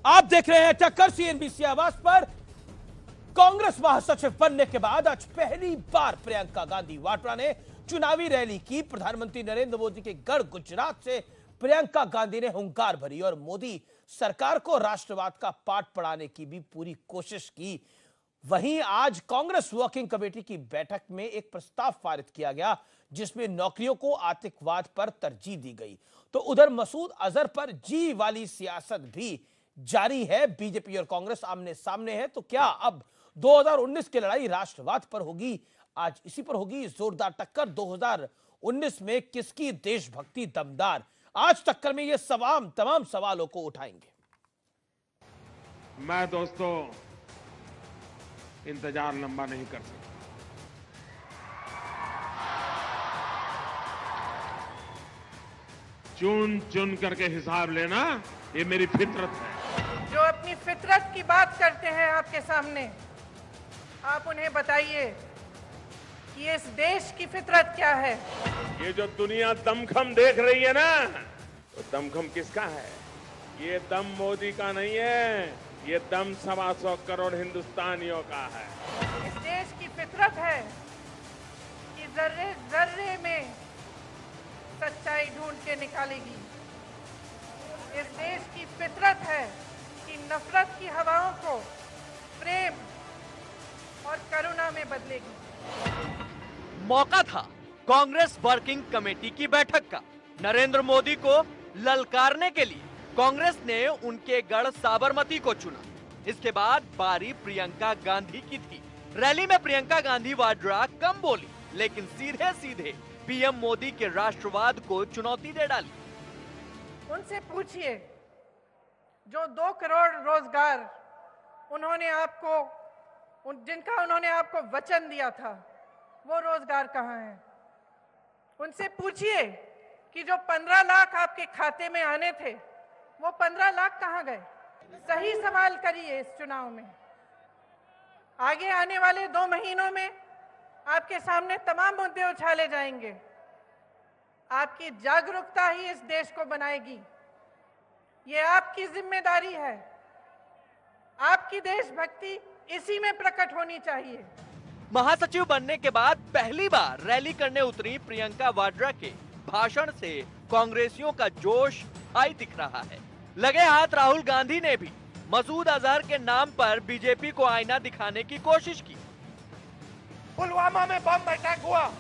आप देख रहे हैं टक्कर सीएनबीसी आवाज पर। कांग्रेस महासचिव बनने के बाद आज पहली बार प्रियंका गांधी वाड्रा ने चुनावी रैली की। प्रधानमंत्री नरेंद्र मोदी के गढ़ गुजरात से प्रियंका गांधी ने हुंकार भरी और मोदी सरकार को राष्ट्रवाद का पाठ पढ़ाने की भी पूरी कोशिश की। वहीं आज कांग्रेस वर्किंग कमेटी की बैठक में एक प्रस्ताव पारित किया गया जिसमें नौकरियों को आतंकवाद पर तरजीह दी गई। तो उधर मसूद अजहर पर जी वाली सियासत भी जारी है। बीजेपी और कांग्रेस आमने सामने है। तो क्या अब 2019 की लड़ाई राष्ट्रवाद पर होगी? आज इसी पर होगी जोरदार टक्कर। 2019 में किसकी देशभक्ति दमदार? आज टक्कर में ये तमाम सवालों को उठाएंगे। मैं दोस्तों इंतजार लंबा नहीं कर सकता। चुन चुन करके हिसाब लेना ये मेरी फितरत है। जो अपनी फितरत की बात करते हैं आपके सामने, आप उन्हें बताइए कि इस देश की फितरत क्या है। ये जो दुनिया दमखम देख रही है ना, तो दमखम किसका है? ये दम मोदी का नहीं है, ये दम 125 करोड़ हिंदुस्तानियों का है। इस देश की फितरत है कि जर्रे जर्रे में सच्चाई ढूंढ के निकालेगी। इस देश की फितरत है कि नफरत की हवाओं को प्रेम और करुणा में बदलेगी। मौका था कांग्रेस वर्किंग कमेटी की बैठक का। नरेंद्र मोदी को ललकारने के लिए कांग्रेस ने उनके गढ़ साबरमती को चुना। इसके बाद बारी प्रियंका गांधी की थी। रैली में प्रियंका गांधी वाड्रा कम बोली, लेकिन सीधे सीधे पीएम मोदी के राष्ट्रवाद को चुनौती दे डाली। उनसे पूछिए, जो 2 करोड़ रोजगार उन्होंने आपको जिनका उन्होंने आपको वचन दिया था, वो रोजगार कहाँ है? उनसे पूछिए कि जो 15 लाख आपके खाते में आने थे, वो 15 लाख कहाँ गए? सही सवाल करिए। इस चुनाव में आगे आने वाले 2 महीनों में आपके सामने तमाम मुद्दे उछाले जाएंगे। आपकी जागरूकता ही इस देश को बनाएगी। ये आपकी जिम्मेदारी है। आपकी देशभक्ति इसी में प्रकट होनी चाहिए। महासचिव बनने के बाद पहली बार रैली करने उतरी प्रियंका वाड्रा के भाषण से कांग्रेसियों का जोश आई दिख रहा है। लगे हाथ राहुल गांधी ने भी मसूद अजहर के नाम पर बीजेपी को आईना दिखाने की कोशिश की। पुलवामा में बम अटैक हुआ,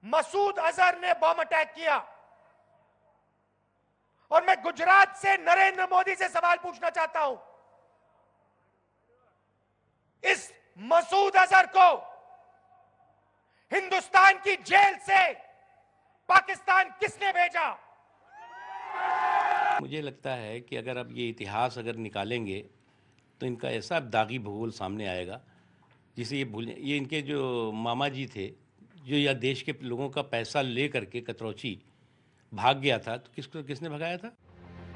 मसूद अजहर ने बम अटैक किया, और मैं गुजरात से नरेंद्र मोदी से सवाल पूछना चाहता हूं, इस मसूद अजहर को हिंदुस्तान की जेल से पाकिस्तान किसने भेजा? मुझे लगता है कि अगर अब ये इतिहास अगर निकालेंगे तो इनका ऐसा दागी भूगोल सामने आएगा जिसे ये इनके जो मामा जी थे, जो यह देश के लोगों का पैसा ले करके कतरौची भाग गया था, तो किसने भगाया था?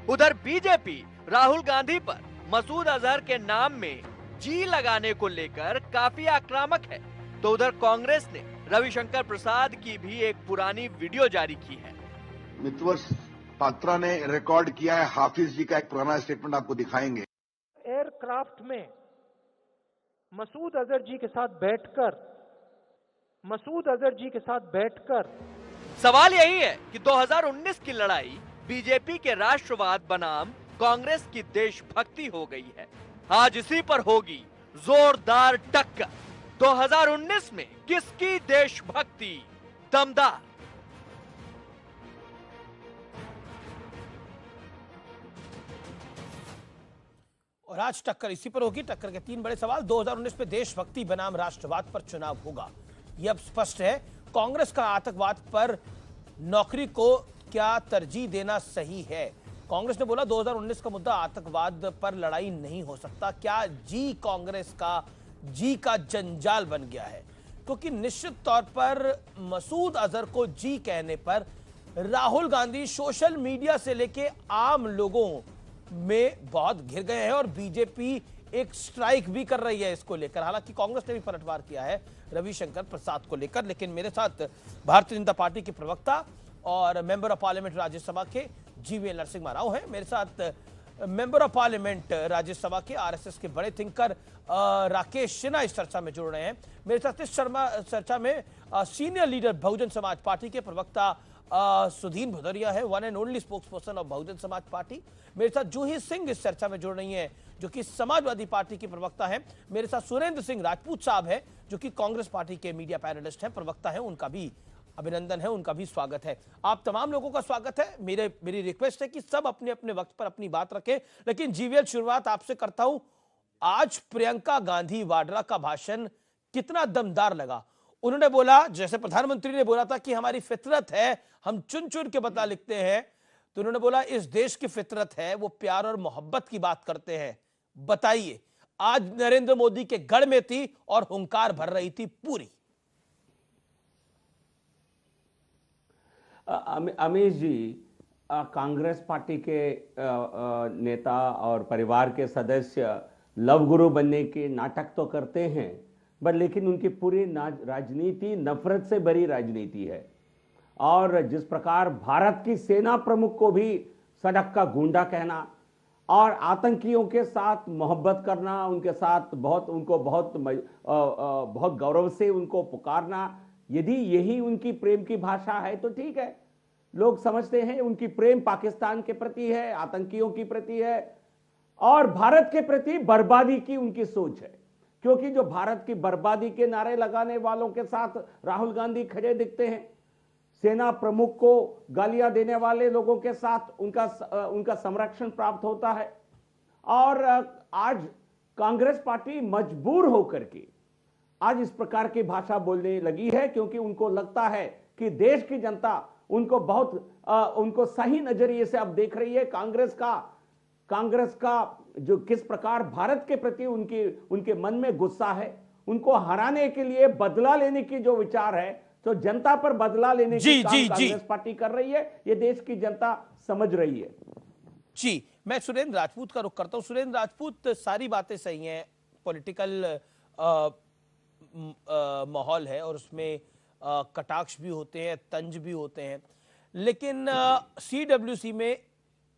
उधर बीजेपी राहुल गांधी पर मसूद अजहर के नाम में जी लगाने को लेकर काफी आक्रामक है। तो उधर कांग्रेस ने रविशंकर प्रसाद की भी एक पुरानी वीडियो जारी की है। मितवश पात्रा ने रिकॉर्ड किया है। हाफिज जी का एक पुराना स्टेटमेंट आपको दिखाएंगे। एयरक्राफ्ट में मसूद अजहर जी के साथ बैठकर सवाल यही है कि 2019 की लड़ाई बीजेपी के राष्ट्रवाद बनाम कांग्रेस की देशभक्ति हो गई है। आज इसी पर होगी जोरदार टक्कर। 2019 में किसकी देशभक्ति दमदार? और आज टक्कर इसी पर होगी। टक्कर के 3 बड़े सवाल। 2019 में देशभक्ति बनाम राष्ट्रवाद पर चुनाव होगा, यह अब स्पष्ट है। कांग्रेस का आतंकवाद पर नौकरी को क्या तरजीह देना सही है? कांग्रेस ने बोला 2019 का मुद्दा आतंकवाद पर लड़ाई नहीं हो सकता। क्या जी कांग्रेस का जी का जंजाल बन गया है? क्योंकि निश्चित तौर पर मसूद अजहर को जी कहने पर राहुल गांधी सोशल मीडिया से लेके आम लोगों में बहुत घिर गए हैं और बीजेपी एक स्ट्राइक भी कर रही है इसको लेकर। हालांकि कांग्रेस ने भी पलटवार किया है रविशंकर प्रसाद को लेकर। लेकिन मेरे साथ भारतीय जनता पार्टी के प्रवक्ता और मेंबर ऑफ पार्लियामेंट राज्यसभा के जीवीएल नरसिम्हा राव हैं। मेरे साथ मेंबर ऑफ पार्लियामेंट राज्यसभा के आरएसएस के बड़े थिंकर राकेश सिन्हा इस चर्चा में जुड़ रहे हैं। मेरे साथ इस चर्चा में सीनियर लीडर बहुजन समाज पार्टी के प्रवक्ता सुधीन भदौरिया है, one and only spokesperson of Bahujan Samaj Party. मेरे साथ जूही सिंह इस चर्चा में जुड़ रही हैं, जो कि समाजवादी पार्टी की प्रवक्ता हैं। मेरे साथ सुरेंद्र सिंह राजपूत साहब है, जो कि कांग्रेस पार्टी के मीडिया पैनलिस्ट हैं, प्रवक्ता हैं। उनका भी अभिनंदन है, उनका भी स्वागत है। आप तमाम लोगों का स्वागत है। मेरी रिक्वेस्ट है कि सब अपने अपने वक्त पर अपनी बात रखें। लेकिन जीवीएल, शुरुआत आपसे करता हूं। आज प्रियंका गांधी वाड्रा का भाषण कितना दमदार लगा। उन्होंने बोला, जैसे प्रधानमंत्री ने बोला था कि हमारी फितरत है, हम चुन चुन के बदला लिखते हैं, तो उन्होंने बोला इस देश की फितरत है, वो प्यार और मोहब्बत की बात करते हैं। बताइए, आज नरेंद्र मोदी के गढ़ में थी और हुंकार भर रही थी पूरी। अमीश जी, कांग्रेस पार्टी के नेता और परिवार के सदस्य लव गुरु बनने के नाटक तो करते हैं, बट लेकिन उनकी पूरी राजनीति नफरत से भरी राजनीति है। और जिस प्रकार भारत की सेना प्रमुख को भी सड़क का गुंडा कहना और आतंकियों के साथ मोहब्बत करना, उनके साथ बहुत गौरव से उनको पुकारना, यदि यही उनकी प्रेम की भाषा है तो ठीक है। लोग समझते हैं उनकी प्रेम पाकिस्तान के प्रति है, आतंकियों के प्रति है और भारत के प्रति बर्बादी की उनकी सोच है। क्योंकि जो भारत की बर्बादी के नारे लगाने वालों के साथ राहुल गांधी खड़े दिखते हैं, सेना प्रमुख को गालियां देने वाले लोगों के साथ उनका संरक्षण प्राप्त होता है। और आज कांग्रेस पार्टी मजबूर होकर के आज इस प्रकार की भाषा बोलने लगी है, क्योंकि उनको लगता है कि देश की जनता उनको सही नजरिए से अब देख रही है। कांग्रेस का जो किस प्रकार भारत के प्रति उनके मन में गुस्सा है, उनको हराने के लिए बदला लेने की जो विचार है, तो जनता पर बदला लेने की काम कांग्रेस पार्टी कर रही है, ये देश की जनता समझ रही है। जी, मैं सुरेंद्र राजपूत का रुख करता हूं। सुरेंद्र राजपूत, सारी बातें सही हैं, पॉलिटिकल माहौल है और उसमें कटाक्ष भी होते हैं, तंज भी होते हैं, लेकिन सीडब्ल्यूसी में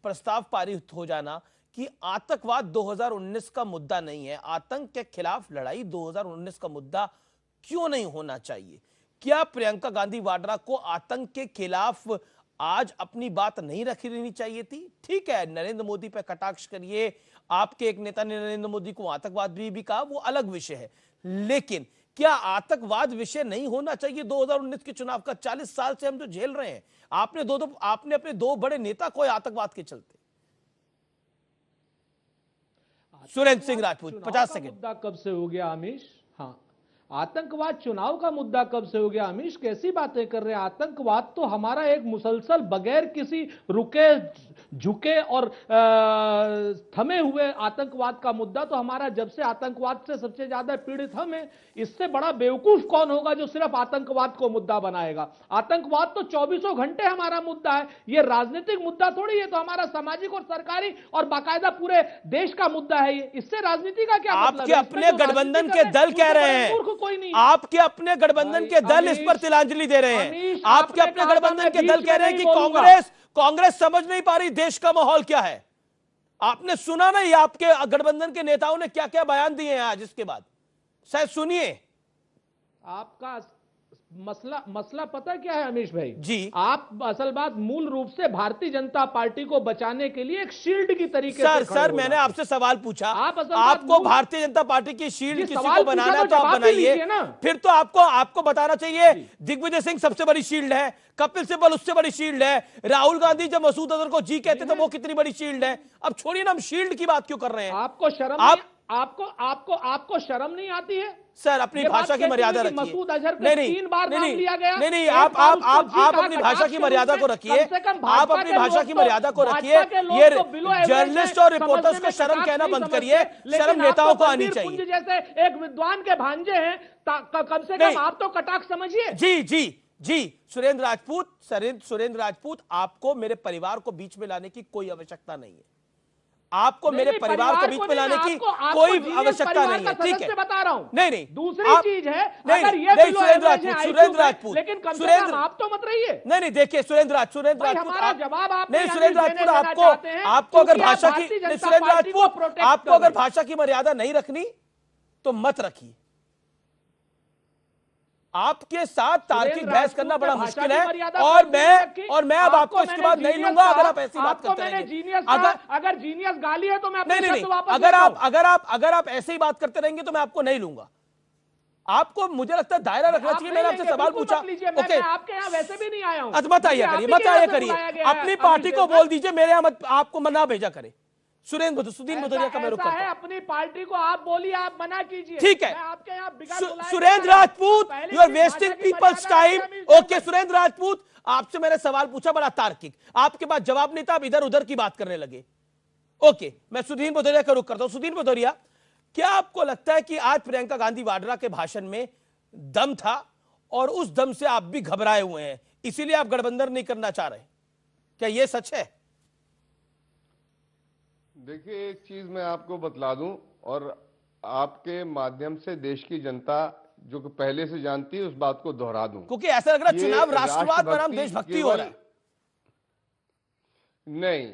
प्रस्ताव पारित हो जाना कि आतंकवाद 2019 का मुद्दा नहीं है, आतंक के खिलाफ लड़ाई 2019 का मुद्दा क्यों नहीं होना चाहिए? क्या प्रियंका गांधी वाड्रा को आतंक के खिलाफ आज अपनी बात नहीं रखनी चाहिए थी? ठीक है, नरेंद्र मोदी पर कटाक्ष करिए, आपके एक नेता ने नरेंद्र मोदी को आतंकवादी भी कहा, वो अलग विषय है, लेकिन क्या आतंकवाद विषय नहीं होना चाहिए 2019 के चुनाव का? 40 साल से हम जो झेल रहे हैं, आपने अपने दो बड़े नेता को आतंकवाद के चलते। सुरेंद्र सिंह राजपूत, 50 सेकंड। मुद्दा कब से हो गया अमीश? हाँ, आतंकवाद चुनाव का मुद्दा कब से हो गया? अमीश कैसी बातें कर रहे हैं? आतंकवाद तो हमारा एक मुसलसल बगैर किसी रुके झुके और थमे हुए आतंकवाद का मुद्दा तो हमारा जब से आतंकवाद से सबसे ज्यादा पीड़ित हम हैं। इससे बड़ा बेवकूफ कौन होगा जो सिर्फ आतंकवाद को मुद्दा बनाएगा? आतंकवाद तो 24 घंटे हमारा मुद्दा है, ये राजनीतिक मुद्दा थोड़ी है, तो हमारा सामाजिक और सरकारी और बाकायदा पूरे देश का मुद्दा है। ये इससे राजनीति का क्या मतलब? आपके अपने गठबंधन के दल कह रहे हैं, आपके अपने गठबंधन के दल इस पर तिलांजलि दे रहे हैं, आपके अपने गठबंधन के दल कह रहे हैं कि कांग्रेस समझ नहीं पा रही देश का माहौल क्या है। आपने सुना नहीं आपके गठबंधन के नेताओं ने क्या क्या बयान दिए हैं आज? इसके बाद शायद सुनिए। आपका मसला पता क्या है अमीश भाई जी? आप असल बात मूल रूप से भारतीय जनता पार्टी को बचाने के लिए एक शील्ड की तरीके से सर मैंने आपसे सवाल पूछा, आपको भारतीय जनता पार्टी की शील्ड किसी को बनाना है तो आप बनाइए, फिर तो आपको बताना चाहिए दिग्विजय सिंह सबसे बड़ी शील्ड है, कपिल सिब्बल उससे बड़ी शील्ड है, राहुल गांधी जब मसूद अजहर को जी कहते थे वो कितनी बड़ी शील्ड है। अब छोड़िए ना, हम शील्ड की बात क्यों कर रहे हैं? आपको शर्म आपको शर्म नहीं आती है? सर अपनी भाषा की मर्यादा रखिए। मसूद अजहर को 3 बार नाम लिया गया। नहीं, आप अपनी भाषा की मर्यादा को रखिए, आप अपनी भाषा की मर्यादा को रखिए। ये जर्नलिस्ट और रिपोर्टर्स को शर्म कहना बंद करिए, शर्म नेताओं को आनी चाहिए। जैसे एक विद्वान के भांजे हैं, कम से कम आप तो कटाक्ष समझिए। जी सुरेंद्र राजपूत, आपको मेरे परिवार को बीच में लाने की कोई आवश्यकता नहीं है। आपको मेरे परिवार को बीच में लाने की कोई आवश्यकता नहीं है, ठीक है? बता रहा हूं। नहीं दूसरी चीज है, अगर ये सुरेंद्र राजपूत, लेकिन कम से कम आप तो मत रहिए। नहीं, देखिए सुरेंद्र राजपूत, हमारा जवाब आप नहीं, सुरेंद्र राजपूत, आपको अगर भाषा की, सुरेंद्र राजपूत, आपको अगर भाषा की मर्यादा नहीं रखनी तो मत रखिए। आपके साथ तार्किक बहस करना बड़ा मुश्किल है, और मैं अब आपको इसके बाद नहीं लूंगा अगर आप ऐसी बात करते रहेंगे। अगर जीनियस गाली है तो मैं नहीं, अगर आप ऐसे ही बात करते रहेंगे तो मैं आपको नहीं लूंगा। आपको, मुझे लगता है, दायरा रखना चाहिए। मैंने आपसे सवाल पूछा, ओके, आपके यहाँ वैसे भी नहीं आया हूं। मत आइए करिए, अपनी पार्टी को बोल दीजिए मेरे यहाँ मत, आपको मना भेजा करे। सुदीन भदौरिया का मैं रुख करता हूं। अपनी पार्टी को आप बोलिए, आप मना कीजिए, ठीक है? आपके यहाँ Surendra Rajput, you are wasting peoples time. Okay Surendra Rajput, आपसे मैंने सवाल पूछा बड़ा तार्किक, आपके पास जवाब नहीं था, आप इधर उधर की बात करने लगे। ओके, मैं सुदीन भदौरिया का रुख करता हूं। सुदीन भदौरिया, क्या आपको लगता है कि आज प्रियंका गांधी वाड्रा के भाषण में दम था, और उस दम से आप भी घबराए हुए हैं, इसीलिए आप गठबंधन नहीं करना चाह रहे? क्या यह सच है? देखिए, एक चीज मैं आपको बतला दूं, और आपके माध्यम से देश की जनता जो कि पहले से जानती है उस बात को दोहरा दूं, क्योंकि ऐसा लग रहा है चुनाव राष्ट्रवाद बनाम देशभक्ति हो रहा है। नहीं,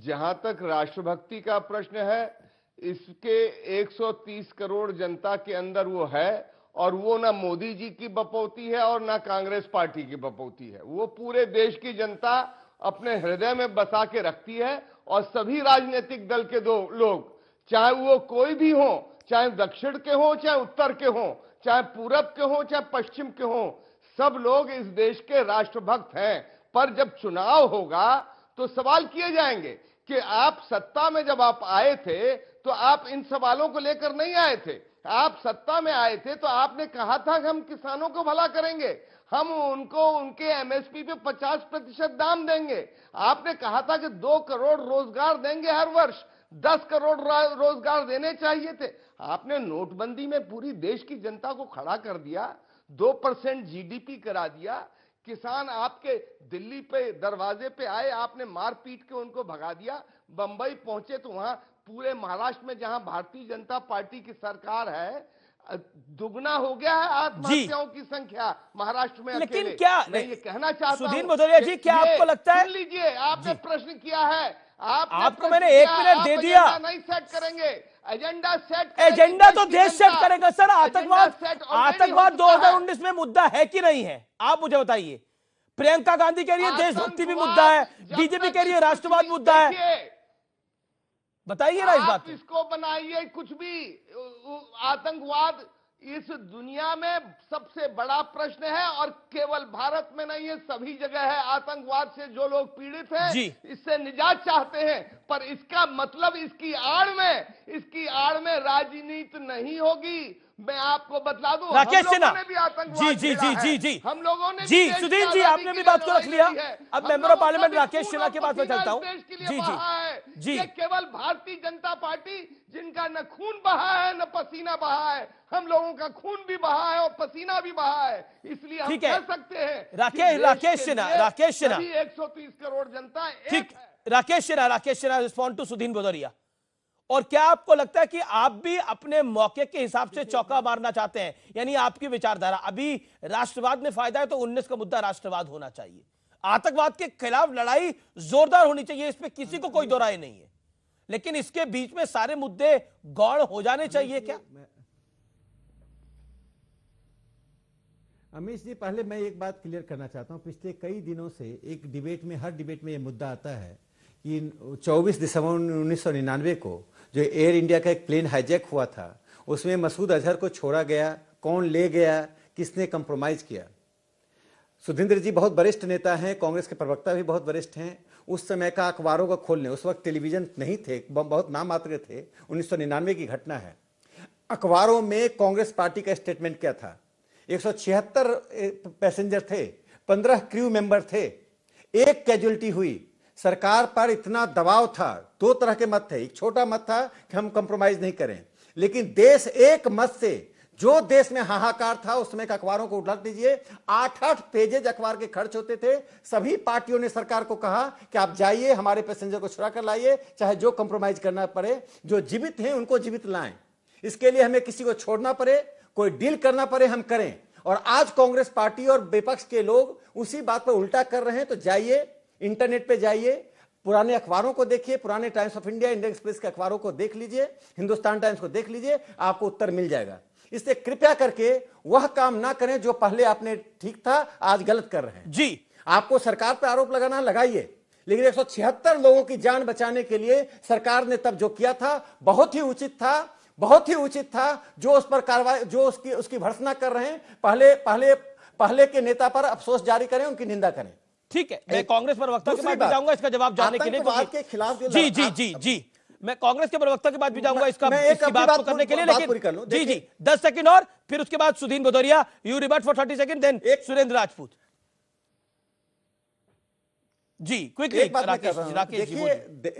जहां तक राष्ट्रभक्ति का प्रश्न है, इसके 130 करोड़ जनता के अंदर वो है, और वो ना मोदी जी की बपौती है और ना कांग्रेस पार्टी की बपौती है। वो पूरे देश की जनता अपने हृदय में बसा के रखती है, और सभी राजनीतिक दल के लोग, चाहे वो कोई भी हो, चाहे दक्षिण के हो, चाहे उत्तर के हो, चाहे पूरब के हो, चाहे पश्चिम के हो, सब लोग इस देश के राष्ट्रभक्त हैं। पर जब चुनाव होगा तो सवाल किए जाएंगे कि आप सत्ता में जब आप आए थे तो आप इन सवालों को लेकर नहीं आए थे। आप सत्ता में आए थे तो आपने कहा था कि हम किसानों को भला करेंगे, हम उनको उनके एमएसपी पे 50% दाम देंगे। आपने कहा था कि 2 करोड़ रोजगार देंगे हर वर्ष, 10 करोड़ रोजगार देने चाहिए थे। आपने नोटबंदी में पूरी देश की जनता को खड़ा कर दिया, 2% जीडीपी करा दिया। किसान आपके दिल्ली पे दरवाजे पे आए, आपने मार पीट के उनको भगा दिया। बंबई पहुंचे तो वहां पूरे महाराष्ट्र में जहां भारतीय जनता पार्टी की सरकार है, दुगना हो गया है आत्महत्याओं की संख्या महाराष्ट्र में। लेकिन क्या मैं ये कहना चाहता हूं, सुदीन भदौरिया जी, क्या आपको लगता है, सुन लीजिए, आपने प्रश्न किया है, आपको मैंने 1 मिनट दे दिया। नहीं सेट करेंगे, एजेंडा सेट, एजेंडा तो देश सेट करेगा सर। आतंकवाद 2019 में मुद्दा है कि नहीं है, आप मुझे बताइए। प्रियंका गांधी कह रही है देशभक्ति भी मुद्दा है, बीजेपी कह रही है राष्ट्रवाद मुद्दा है। बताइए ना इस बात को। इसको बनाइए कुछ भी, आतंकवाद इस दुनिया में सबसे बड़ा प्रश्न है, और केवल भारत में नहीं है, सभी जगह है। आतंकवाद से जो लोग पीड़ित हैं, इससे निजात चाहते हैं, पर इसका मतलब इसकी आड़ में राजनीति नहीं होगी। मैं आपको बतला दूं, राकेश सिन्हा भी आतंकवाद जी हम लोगों ने जी सुदीन जी, आपने भी बात को रख लिया। अब member of parliament Rakesh Sinha के पास मैं चलता हूं। जी, केवल भारतीय जनता पार्टी जिनका न खून बहा है न पसीना बहा है, हम लोगों का खून भी बहा है और पसीना भी बहा है, इसलिए हम कह सकते हैं राकेश सिन्हा 130 करोड़ जनता ठीक। Rakesh Sinha respond to Sudin Bhadauria. और क्या आपको लगता है कि आप भी अपने मौके के हिसाब से चौका मारना चाहते हैं? यानी आपकी विचारधारा, अभी राष्ट्रवाद में फायदा है तो 19 का मुद्दा राष्ट्रवाद होना चाहिए, आतंकवाद के खिलाफ लड़ाई जोरदार होनी चाहिए, इस पे किसी को कोई दो राय नहीं है, लेकिन इसके बीच में सारे मुद्दे गौण हो जाने चाहिए क्या? अमीश जी, पहले मैं एक बात क्लियर करना चाहता हूं। पिछले कई दिनों से एक डिबेट में, हर डिबेट में यह मुद्दा आता है कि 24 दिसंबर 1999 को जो एयर इंडिया का एक प्लेन हाईजैक हुआ था, उसमें मसूद अजहर को छोड़ा गया, कौन ले गया, किसने कंप्रोमाइज किया। सुधींद्र जी बहुत वरिष्ठ नेता हैं, कांग्रेस के प्रवक्ता भी बहुत वरिष्ठ हैं। उस समय का अखबारों का खोलने, उस वक्त टेलीविजन नहीं थे, बहुत नाम मात्र थे, 1999 की घटना है। अखबारों में कांग्रेस पार्टी का स्टेटमेंट क्या था? 176 पैसेंजर थे, 15 क्रू मेंबर थे, 1 कैजुअलिटी हुई। सरकार पर इतना दबाव था, 2 तरह के मत थे। एक छोटा मत था कि हम कंप्रोमाइज नहीं करें, लेकिन देश एक मत से जो देश में हाहाकार था उस समय के अखबारों को उलट लीजिए, 8-8 पेजेज अखबार के खर्च होते थे। सभी पार्टियों ने सरकार को कहा कि आप जाइए, हमारे पैसेंजर को छुड़ा कर लाइए, चाहे जो कंप्रोमाइज करना पड़े, जो जीवित हैं उनको जीवित लाएं, इसके लिए हमें किसी को छोड़ना पड़े, कोई डील करना पड़े, हम करें। और आज कांग्रेस पार्टी और विपक्ष के लोग उसी बात पर उल्टा कर रहे हैं। तो जाइए, इंटरनेट पे जाइए, पुराने अखबारों को देखिए, पुराने times of India, Indian express के अखबारों को देख लीजिए, हिंदुस्तान टाइम्स को देख लीजिए, आपको उत्तर मिल जाएगा। इसलिए कृपया करके वह काम ना करें जो पहले आपने ठीक था, आज गलत कर रहे हैं। जी, आपको सरकार पर आरोप लगाना लगाइए, लेकिन 176 लोगों की जान बचाने के लिए सरकार ने तब जो किया था बहुत ही उचित था, बहुत ही उचित था। जो उस पर कार्रवाई, जो उसकी भर्त्सना कर रहे हैं, पहले के नेता पर अफसोस जारी करें, उनकी निंदा करें। ठीक है, मैं कांग्रेस प्रवक्ता के पास भी जाऊंगा इसका जवाब जानने के लिए, के खिलाफ जी, मैं कांग्रेस के प्रवक्ता के पास भी जाऊंगा इसकी बात को करने के लिए, लेकिन जी 10 सेकंड और फिर उसके बाद Sudhin Bhadauria, you rebut for 30 seconds, then Surendra Rajput. Ji quickly Rakesh ji,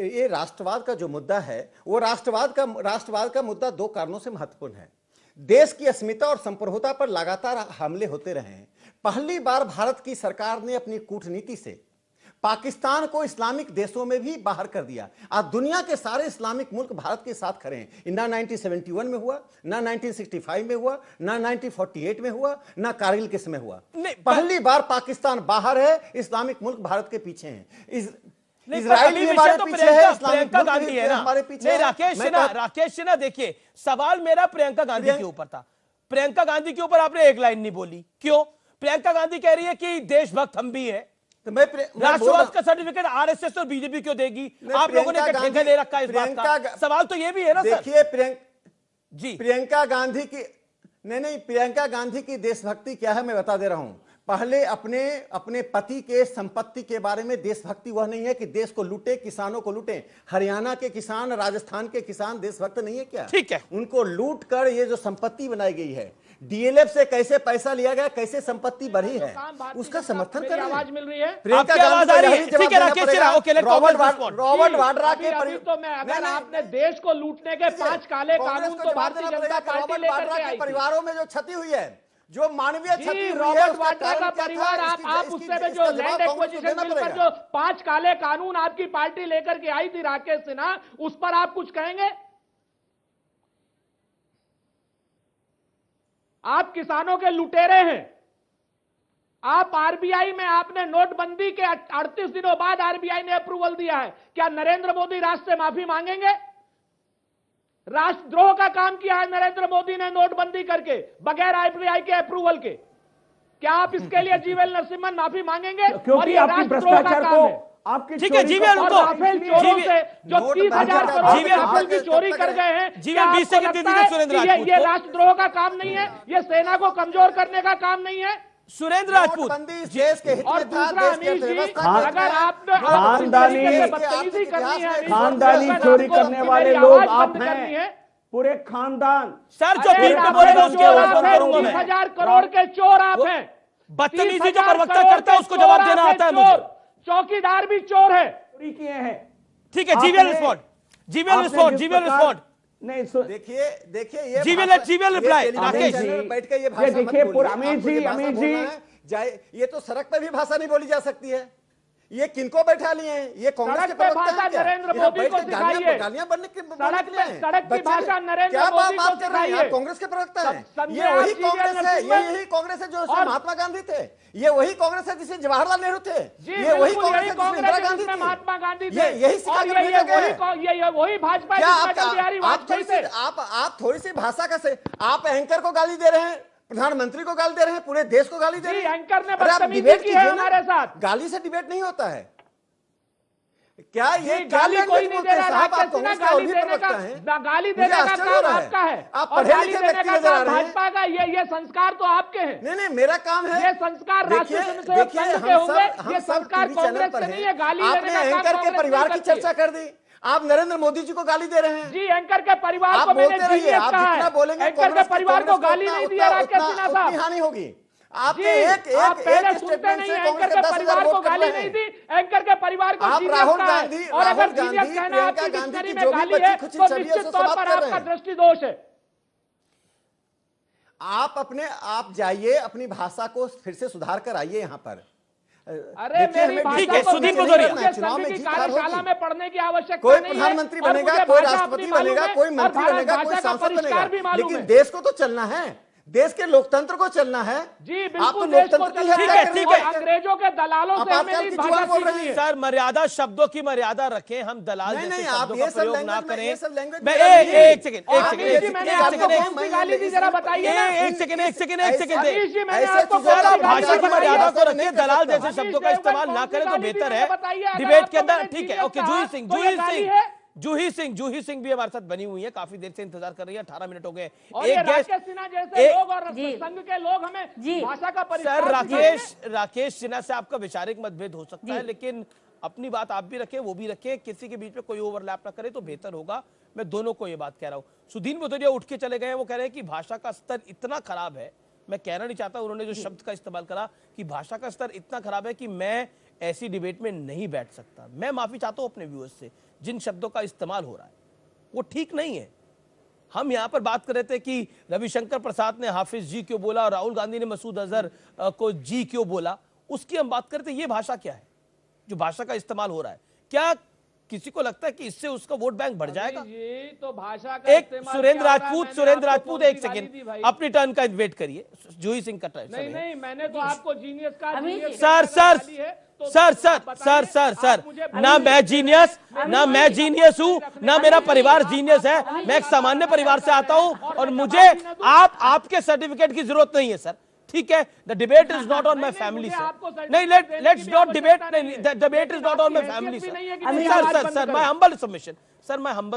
ये राष्ट्रवाद का जो मुद्दा है, वो राष्ट्रवाद का मुद्दा दो कारणों से महत्वपूर्ण है। देश की अस्मिता और संप्रभुता पर लगातार हमले होते रहे हैं। पहली बार भारत की सरकार ने अपनी कूटनीति से पाकिस्तान को इस्लामिक देशों में भी बाहर कर दिया। आज दुनिया के सारे इस्लामिक मुल्क भारत के साथ खड़े हैं। ना 1971 में हुआ, ना 1965 में हुआ, ना 1948 में हुआ, ना कारगिल के समय हुआ। पहली बार पाकिस्तान बाहर है, इस्लामिक मुल्क भारत के पीछे हैं। इजराइल भी हमारे पीछे है, प्रियंका गांधी है ना हमारे पीछे। राकेश सिन्हा, देखिए सवाल मेरा प्रियंका गांधी के ऊपर था। प्रियंका गांधी के ऊपर आपने एक लाइन नहीं बोली, क्यों? प्रियंका गांधी कह रही है कि देशभक्त हम भी हैं, तो राष्ट्रवाद का सर्टिफिकेट आरएसएस और बीजेपी क्यों देगी? आप लोगों ने ठेका ले रखा है इस बात का। सवाल तो ये भी है ना। देखिए प्रियंका गांधी की नहीं, प्रियंका गांधी की देशभक्ति क्या है मैं बता दे रहा हूं। पहले अपने पति के संपत्ति के बारे में देशभक्ति वह नहीं है कि देश को लूटे, किसानों को लूटे। हरियाणा के किसान, राजस्थान के किसान देशभक्त नहीं है क्या? ठीक है, उनको लूट कर ये जो संपत्ति बनाई गई है, डीएलएफ से कैसे पैसा लिया गया, कैसे संपत्ति बढ़ी है, उसका समर्थन कर आवाज मिल रही है, प्रियंका गांधी आ रही है। ठीक है राकेश, रॉबर्ट वाड्रा के तो मैं अगर आपने देश को लूटने के 5 काले कानून तो भारतीय जनता पार्टी लेकर के आई, परिवारों में जो क्षति हुई है, जो मानवीय क्षति हुई है, रॉबर्ट वाड्रा का परिवार, आप उससे में जो लैंड एक्विजिशन बिल पर जो 5 काले कानून आपकी पार्टी लेकर के आई थी राकेश सिन्हा, उस पर आप कुछ कहेंगे? आप किसानों के लुटेरे हैं। आप आरबीआई में, आपने नोटबंदी के 38 दिनों बाद आरबीआई ने अप्रूवल दिया है। क्या नरेंद्र मोदी राष्ट्र से माफी मांगेंगे? राष्ट्रद्रोह का काम किया है नरेंद्र मोदी ने नोटबंदी करके, बगैर आरबीआई के अप्रूवल के। क्या आप इसके लिए जीवीएल नरसिम्हन माफी मांगेंगे? क्योंकि आपकी भ्रष्टाचार को, आपकी ठीक है, जीवीएल राफेल चोरों से जो 30,000 करोड़ राफेल की चोरी कर गए हैं, जीवीएल 20 सेकंड दे दीजिए सुरेंद्र राजपूत। ये राष्ट्रद्रोह का काम नहीं है, ये सेना को कमजोर करने का काम नहीं है। सुरेंद्र राजपूत, देश के हित और में था, दूसरा देश के अमीर जी, अर्थव्यवस्था अगर आपने खानदानी चोरी करने वाले लोग आप हैं, पूरे खानदान। सर जो बीच में बोलेगा उसकी आवाज बंद करूंगा मैं। 30,000 करोड़ के चोर आप हैं। बदतमीजी जो प्रवक्ता करता है उसको जवाब देना आता है मुझे। चौकीदार भी चोर है, चोरी किए हैं। ठीक है, जीवीएल रिस्पॉन्ड। नहीं देखिए ये जीवीएल रिप्लाई। राकेश बैठ के ये भाषा मत देखिए, बोलिए। अमित जी ये तो सड़क पे भी भाषा नहीं बोली जा सकती है। ये किनको बैठा लिए हैं? ये कांग्रेस के प्रवक्ता हैं क्या? नरेंद्र मोदी को सिखाइए। गालियां बनने के सड़क की भाषा नरेंद्र मोदी को सिखाइए। कांग्रेस के प्रवक्ता हैं। ये वही कांग्रेस है, यही कांग्रेस है जो महात्मा गांधी थे। ये वही कांग्रेस है जिसे जवाहरलाल नेहरू थे। ये वही कांग्रेस है जिसमें इंदिरा गांधी थी, महात्मा गांधी थे। यही वही भाजपा। आप थोड़ी सी भाषा का, आप एंकर को गाली दे रहे हैं, प्रधानमंत्री को गाली दे रहे हैं, पूरे देश को गाली दे रहे हैं। एंकर ने बदतमीजी की है हमारे साथ। गाली से डिबेट नहीं होता है क्या? ये गाली कोई नहीं दे रहा है, गाली देने का काम आपका है। आप और पढ़े गाली लिखे देने व्यक्ति का नजर आ काम रहे हैं। भाजपा का। ये संस्कार तो आपके हैं। नहीं, मेरा काम है। ये संस्कार राष्ट्रीय स्वयंसेवक संघ के होंगे, ये संस्कार कांग्रेस से नहीं है। गाली देने का काम एंकर के कांग्रेस परिवार की नहीं करती चर्चा कर दी, आप नरेंद्र मोदी जी को गाली दे रहे हैं। जी, एंकर के परिवार आप को मैंने बोलते रहिए, जीनियस आप कहा जितना है। बोलेंगे एंकर के परिवार को गाली नहीं दिया राकेश सिन्हा साहब। हानि होगी। आपने आप पहले सुनते नहीं, एंकर के परिवार को गाली नहीं दी, एंकर के परिवार को जीनियस कहा है। और अगर जीनियस कहना आपकी डिक्शनरी में गाली है तो निश्चित तौर पर आपका दृष्टि दोष है। आप जाइए, अपनी भाषा को फिर से सुधार कर आइए यहाँ पर। अरे मेरी भाषा ठीक है, को सुदीप भदौरिया, चुनाव में जीत हार कार्यशाला होगी। में पढ़ने की आवश्यकता कोई नहीं है। प्रधानमंत्री और बनेगा, मुझे कोई भाषा राष्ट्रपति अपनी मालूम बनेगा, है, कोई और मंत्री भारत बनेगा, भाषा कोई का सांसद परिष्कार भी बनेगा, मालूम लेकिन है। देश को तो चलना है, देश के लोकतंत्र को चलना है। जी आप बिल्कुल, तो देश को लोकतंत्र की चलना हत्या है। कर रहे और हैं। अंग्रेजों के दलालों से हमें आपातकाल नहीं की भाषा जुआ बोल रहे सीखनी है। सर मर्यादा, शब्दों की मर्यादा रखें, हम दलाल नहीं, जैसे नहीं, आप शब्दों ये का सब प्रयोग language ना में- करें। ये सब language मैं में नहीं। एक सेकंड अमीश जी, मैंने आपको कौन सी गाली दी, जरा बताइए ना। एक सेकंड अमीश जी, मैंने ऐसे आपको चीजों कौन का सी गाली भाषा की दी? मर्यादा को नहीं रखिए, कर दलाल सकता। जैसे शब्दों का अमीश इस्तेमाल देवगन ना कौन सी करें तो गाली दी, बेहतर मुझे है। बताइए। अगर डिबेट के आपको अंदर मैंने ठीक है, genius ओके। कहा, तो ये गाली है। जूही सिंह भी हमारे साथ बनी हुई है, काफी देर से इंतजार कर रही है, 18 मिनट हो गए। और ये एक गेस्ट राकेश सिन्हा जैसे लोग और संघ के लोग हमें भाषा का परिष्कार सर, राकेश सिन्हा से आपका वैचारिक मतभेद हो सकता है, लेकिन अपनी बात आप भी रखें, वो भी रखें, किसी के बीच में कोई ओवरलैप ना करे तो बेहतर होगा। मैं दोनों को ये बात कह रहा हूं। सुदीन भदौरिया उठ के चले गए, वो कह रहे हैं कि भाषा का स्तर इतना खराब है, मैं कहना नहीं चाहता, उन्होंने जो शब्द का इस्तेमाल करा कि भाषा का स्तर इतना खराब है कि मैं ऐसी डिबेट में नहीं बैठ सकता। मैं माफी चाहता हूं अपने व्यूअर्स से, जिन शब्दों का इस्तेमाल हो रहा है वो ठीक नहीं है। हम यहां पर बात कर रहे थे कि रविशंकर प्रसाद ने हाफिज जी क्यों बोला और राहुल गांधी ने मसूद अजहर को जी क्यों बोला, उसकी हम बात करते। ये भाषा क्या है जो भाषा का इस्तेमाल हो रहा है? क्या किसी को लगता है कि इससे उसका वोट बैंक बढ़ जाएगा? ये तो भाषा का एक सुरेंद्र राजपूत एक सेकंड, अपनी टर्न का वेट करिए। जूही सिंह का टर्न। नहीं, मैंने तो आपको जीनियस का सर, ना मैं जीनियस हूं, ना मेरा परिवार जीनियस है। मैं एक सामान्य परिवार से आता हूं और मुझे आपके सर्टिफिकेट की जरूरत नहीं है सर। ठीक है, the debate is not on my family sir. नहीं, let's not debate, the debate is not on my family sir. My humble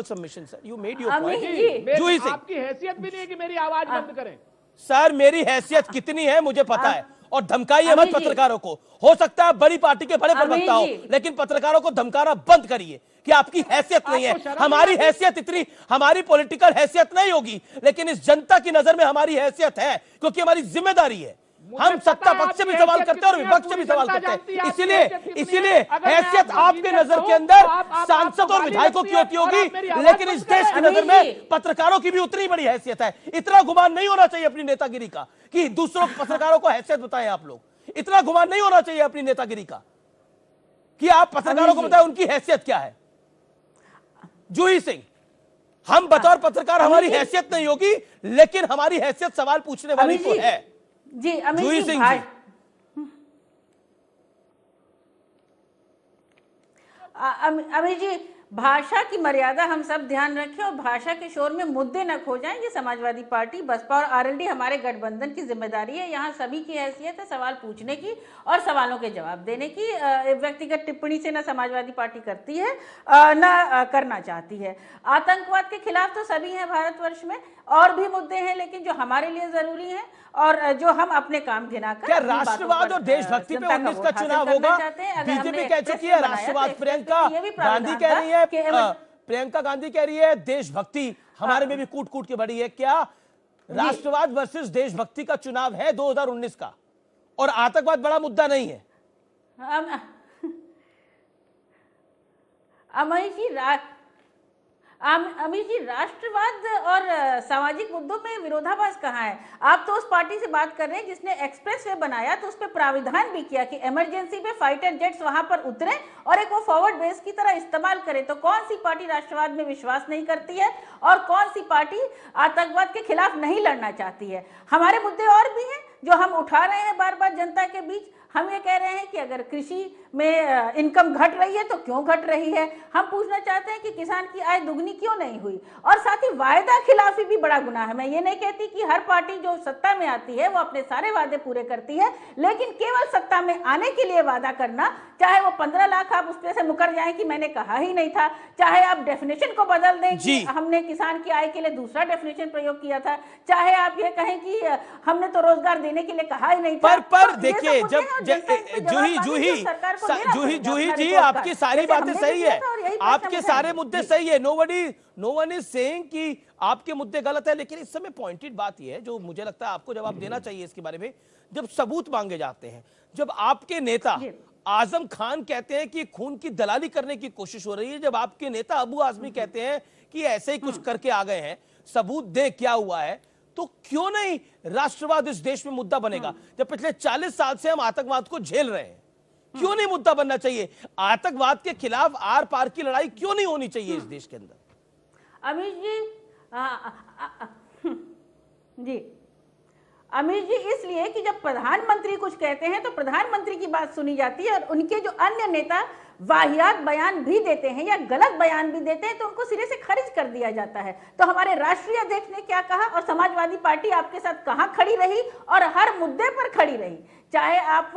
submission sir, you made your point. Juhi Singh, आपकी हैसियत भी नहीं है कि मेरी आवाज बंद करें। सर मेरी हैसियत कितनी है मुझे पता है, और धमकाइए मत पत्रकारों को। हो सकता है बड़ी पार्टी के बड़े प्रवक्ता हो, लेकिन पत्रकारों को धमकाना बंद करिए कि आपकी हैसियत नहीं है। हमारी हैसियत इतनी, हमारी पॉलिटिकल हैसियत नहीं होगी, लेकिन इस जनता की नजर में हमारी हैसियत है, क्योंकि हमारी जिम्मेदारी है। हम सत्ता पक्ष से भी सवाल करते हैं और विपक्ष से भी सवाल करते हैं। इसीलिए हैसियत आपके नजर के अंदर सांसद और विधायकों की होती होगी, लेकिन इस देश की नजर में पत्रकारों की भी उतनी बड़ी हैसियत है। इतना गुमान नहीं होना चाहिए अपनी नेतागिरी का कि दूसरों पत्रकारों को हैसियत बताएं आप लोग। इतना गुमान नहीं होना चाहिए अपनी नेतागिरी का कि आप पत्रकारों को बताएं उनकी हैसियत क्या है। जूही सिंह, हम बतौर पत्रकार हमारी हैसियत नहीं होगी, लेकिन हमारी हैसियत सवाल पूछने वाली तो है। जी जूही सिंह जी, अमित जी, भाषा की मर्यादा हम सब ध्यान रखें और भाषा के शोर में मुद्दे न खो जाएं। ये समाजवादी पार्टी, बसपा और आरएलडी हमारे गठबंधन की जिम्मेदारी है। यहाँ सभी की हैसियत है सवाल पूछने की और सवालों के जवाब देने की। व्यक्तिगत टिप्पणी से ना समाजवादी पार्टी करती है ना करना चाहती है। आतंकवाद के खिलाफ तो सभी हैं भारतवर्ष में, और भी मुद्दे हैं लेकिन जो हमारे लिए जरूरी हैं और जो हम अपने काम गिनाकर क्या राष्ट्रवाद और देशभक्ति पे 19 का चुनाव होगा? बीजेपी कह चुकी है राष्ट्रवाद, प्रियंका गांधी कह रही है, प्रियंका गांधी कह रही है देशभक्ति हमारे में भी कूट कूट के बढ़ी है। क्या राष्ट्रवाद वर्सेस देशभक्ति का चुनाव है 2019 का, और आतंकवाद बड़ा मुद्दा नहीं है? अमित जी, राष्ट्रवाद और सामाजिक मुद्दों में विरोधाभास कहाँ है? आप तो उस पार्टी से बात कर रहे हैं जिसने एक्सप्रेसवे बनाया तो उस पर प्राविधान भी किया कि इमरजेंसी में फाइटर जेट्स वहां पर उतरे और एक वो फॉरवर्ड बेस की तरह इस्तेमाल करे। तो कौन सी पार्टी राष्ट्रवाद में विश्वास नहीं करती है और कौन सी पार्टी आतंकवाद के खिलाफ नहीं लड़ना चाहती है? हमारे मुद्दे और भी हैं जो हम उठा रहे हैं बार बार जनता के बीच। हम ये कह रहे हैं कि अगर कृषि में इनकम घट रही है तो क्यों घट रही है? हम पूछना चाहते हैं कि किसान की आय दुगनी क्यों नहीं हुई? और साथ ही वायदा खिलाफी भी बड़ा गुनाह है। मैं ये नहीं कहती कि हर पार्टी जो सत्ता में आती है वो अपने सारे वादे पूरे करती है, लेकिन केवल सत्ता में आने के लिए वादा करना, चाहे वो 15 लाख आप उस पे से मुकर जाएं कि मैंने कहा ही नहीं था, चाहे आप डेफिनेशन को बदल दें कि हमने किसान की आय के लिए दूसरा डेफिनेशन प्रयोग किया था, चाहे आप ये कहें कि हमने तो रोजगार देने के लिए कहा ही नहीं था। पर देखिए, जब जूही जी, आपकी सारी बातें सही है, आपके सारे मुद्दे सही है, नो वन इज सेइंग कि आपके मुद्दे गलत है, लेकिन इस समय पॉइंटेड बात यह है जो मुझे लगता है आपको जवाब देना चाहिए इसके बारे में। जब सबूत मांगे जाते हैं, जब आपके नेता आजम खान कहते हैं कि खून की दलाली करने की कोशिश हो रही है, जब आपके नेता अबू आजमी कहते हैं कि ऐसे ही कुछ करके आ गए हैं, सबूत दे क्या हुआ है, तो क्यों नहीं राष्ट्रवाद इस देश में मुद्दा बनेगा? जब पिछले 40 साल से हम आतंकवाद को झेल रहे हैं, क्यों नहीं मुद्दा बनना चाहिए? आतंकवाद के खिलाफ आर पार की लड़ाई क्यों नहीं होनी चाहिए इस देश के अंदर? अमित जी अमित जी, इसलिए कि जब प्रधानमंत्री कुछ कहते हैं तो प्रधानमंत्री की बात सुनी जाती है, और उनके जो अन्य नेता वाहियात बयान भी देते हैं या गलत बयान भी देते हैं तो उनको सिरे से खारिज कर दिया जाता है। तो हमारे राष्ट्रीय अध्यक्ष ने क्या कहा और समाजवादी पार्टी आपके साथ कहां खड़ी रही और हर मुद्दे पर खड़ी रही, चाहे आप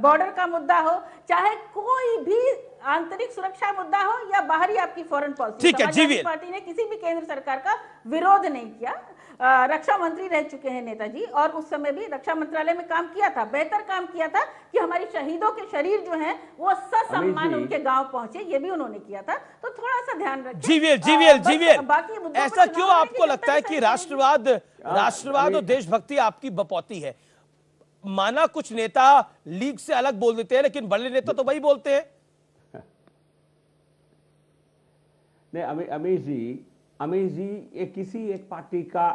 बॉर्डर का मुद्दा हो, चाहे कोई भी आंतरिक सुरक्षा मुद्दा हो या बाहरी आपकी फॉरेन पॉलिसी। समाजवादी पार्टी ने किसी भी केंद्र सरकार का विरोध नहीं किया। रक्षा मंत्री रह चुके हैं नेताजी, और उस समय भी रक्षा मंत्रालय में काम किया था, बेहतर काम किया था कि हमारे शहीदों के शरीर जो हैं वो ससम्मान उनके गांव पहुंचे, ये भी उन्होंने किया था। तो थोड़ा सा ध्यान रखें। जीवीएल, ऐसा क्यों आपको लगता है कि राष्ट्रवाद और देशभक्ति आपकी बपौती है? माना कुछ नेता लीग से अलग बोल देते हैं, लेकिन बड़े नेता तो वही बोलते हैं। नहीं, अमीश जी ये किसी एक पार्टी का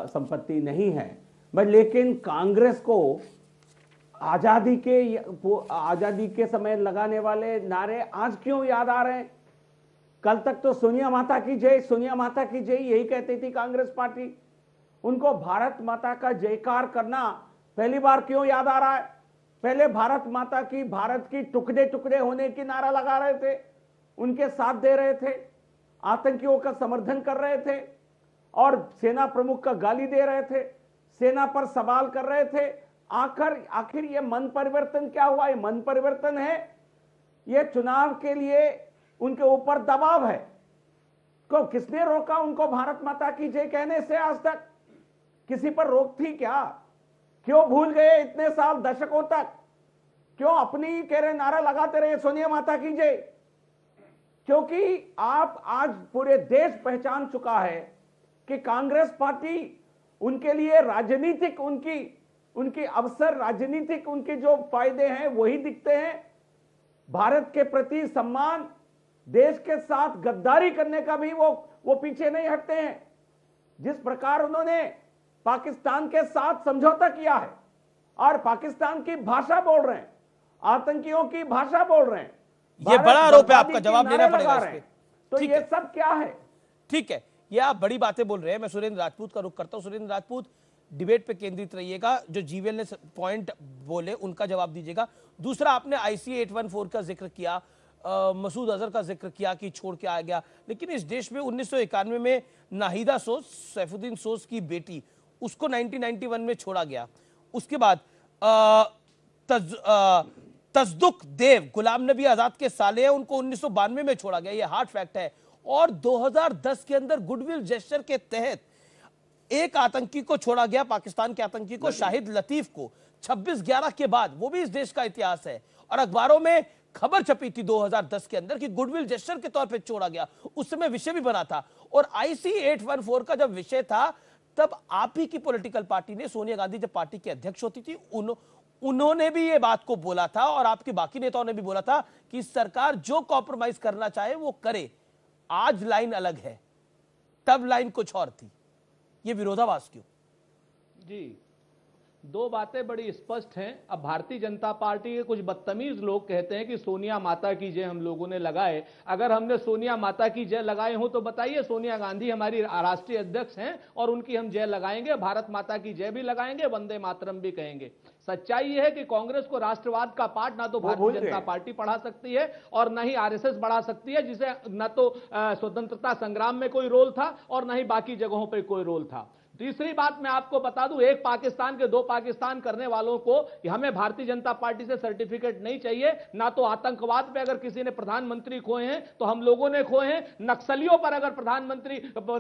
संपत्ति नहीं है, बट लेकिन कांग्रेस को आजादी के समय लगाने वाले नारे आज क्यों याद आ रहे हैं? कल तक तो सोनिया माता की जय, सोनिया माता की जय यही कहती थी कांग्रेस पार्टी। उनको भारत माता का जयकार करना पहली बार क्यों याद आ रहा है? पहले भारत माता की, भारत की टुकड़े टुकड़े होने की नारा लगा रहे थे, उनके साथ दे रहे थे, आतंकियों का समर्थन कर रहे थे और सेना प्रमुख का गाली दे रहे थे, सेना पर सवाल कर रहे थे। आखिर ये मन परिवर्तन क्या हुआ? ये मन परिवर्तन है, ये चुनाव के लिए उनके ऊपर दबाव है। को किसने रोका उनको भारत माता की जय कहने से? आज तक किसी पर रोक थी क्या? क्यों भूल गए इतने साल, दशकों तक? क्यों अपनी कह रहे नारा लगाते रहे सोनिया माता की जय? क्योंकि आप आज पूरे देश पहचान चुका है कि कांग्रेस पार्टी उनके लिए राजनीतिक, उनकी अवसर राजनीतिक, उनके जो फायदे हैं वही दिखते हैं। भारत के प्रति सम्मान, देश के साथ गद्दारी करने का भी वो पीछे नहीं हटते हैं। जिस प्रकार उन्होंने पाकिस्तान के साथ समझौता किया है और पाकिस्तान की भाषा बोल रहे हैं, आतंकियों की भाषा बोल रहे हैं, ये बड़ा आरोप है, आपका जवाब देना पड़ेगा इस पे। तो ये सब क्या है? ठीक है, ये आप बड़ी बातें बोल रहे हैं। मैं सुरेंद्र राजपूत का रुख करता हूं। सुरेंद्र राजपूत, डिबेट पे केंद्रित रहिएगा। जो जीवीएल ने पॉइंट बोले उनका जवाब दीजिएगा। दूसरा, आपने ICA 814 का जिक्र किया, मसूद अजहर का जिक्र किया कि छोड़ के आ गया, लेकिन इस देश में 1991 में नाहिदा सोज, सैफुद्दीन सोज की बेटी, उसको 1991 में छोड़ा गया। उसके बाद तजदुक देव, गुलाम नबी आजाद के साले हैं, उनको 1992 में छोड़ा गया, ये हार्ड फैक्ट है। और 2010 के अंदर गुडविल जेस्चर के तहत एक आतंकी को छोड़ा गया, पाकिस्तान के आतंकी को, शाहिद लतीफ को, 26/11 के बाद। वो भी इस देश का इतिहास है और अखबारों में खबर छपी थी 2010 के अंदर कि गुडविल जेस्चर के तौर पे छोड़ा गया। उस समय विषय भी बना था। और ICA 814 का जब विषय था तब आप ही की पॉलिटिकल पार्टी ने, सोनिया गांधी जब पार्टी के अध्यक्ष होती थी, उन्होंने भी ये बात को बोला था और आपके बाकी नेताओं ने भी बोला था कि सरकार जो कॉम्प्रोमाइज करना चाहे वो करे। आज लाइन अलग है, तब लाइन कुछ और थी। ये विरोधाभास क्यों? जी, दो बातें बड़ी स्पष्ट हैं। अब भारतीय जनता पार्टी के कुछ बदतमीज लोग कहते हैं कि सोनिया माता की जय हम लोगों ने लगाए। अगर हमने सोनिया माता की जय लगाए हो तो बताइए। सोनिया गांधी हमारी राष्ट्रीय अध्यक्ष हैं और उनकी हम जय लगाएंगे, भारत माता की जय भी लगाएंगे, वंदे मातरम भी कहेंगे। सच्चाई यह है कि कांग्रेस को राष्ट्रवाद का पाठ ना तो भारतीय जनता पार्टी पढ़ा सकती है और न ही RSS बढ़ा सकती है, जिसे न तो स्वतंत्रता संग्राम में कोई रोल था और न ही बाकी जगहों पर कोई रोल था। तीसरी बात मैं आपको बता दूं, एक पाकिस्तान के दो पाकिस्तान करने वालों को हमें भारतीय जनता पार्टी से सर्टिफिकेट नहीं चाहिए। ना तो आतंकवाद पे अगर किसी ने प्रधानमंत्री खोए हैं तो हम लोगों ने खोए हैं, नक्सलियों पर अगर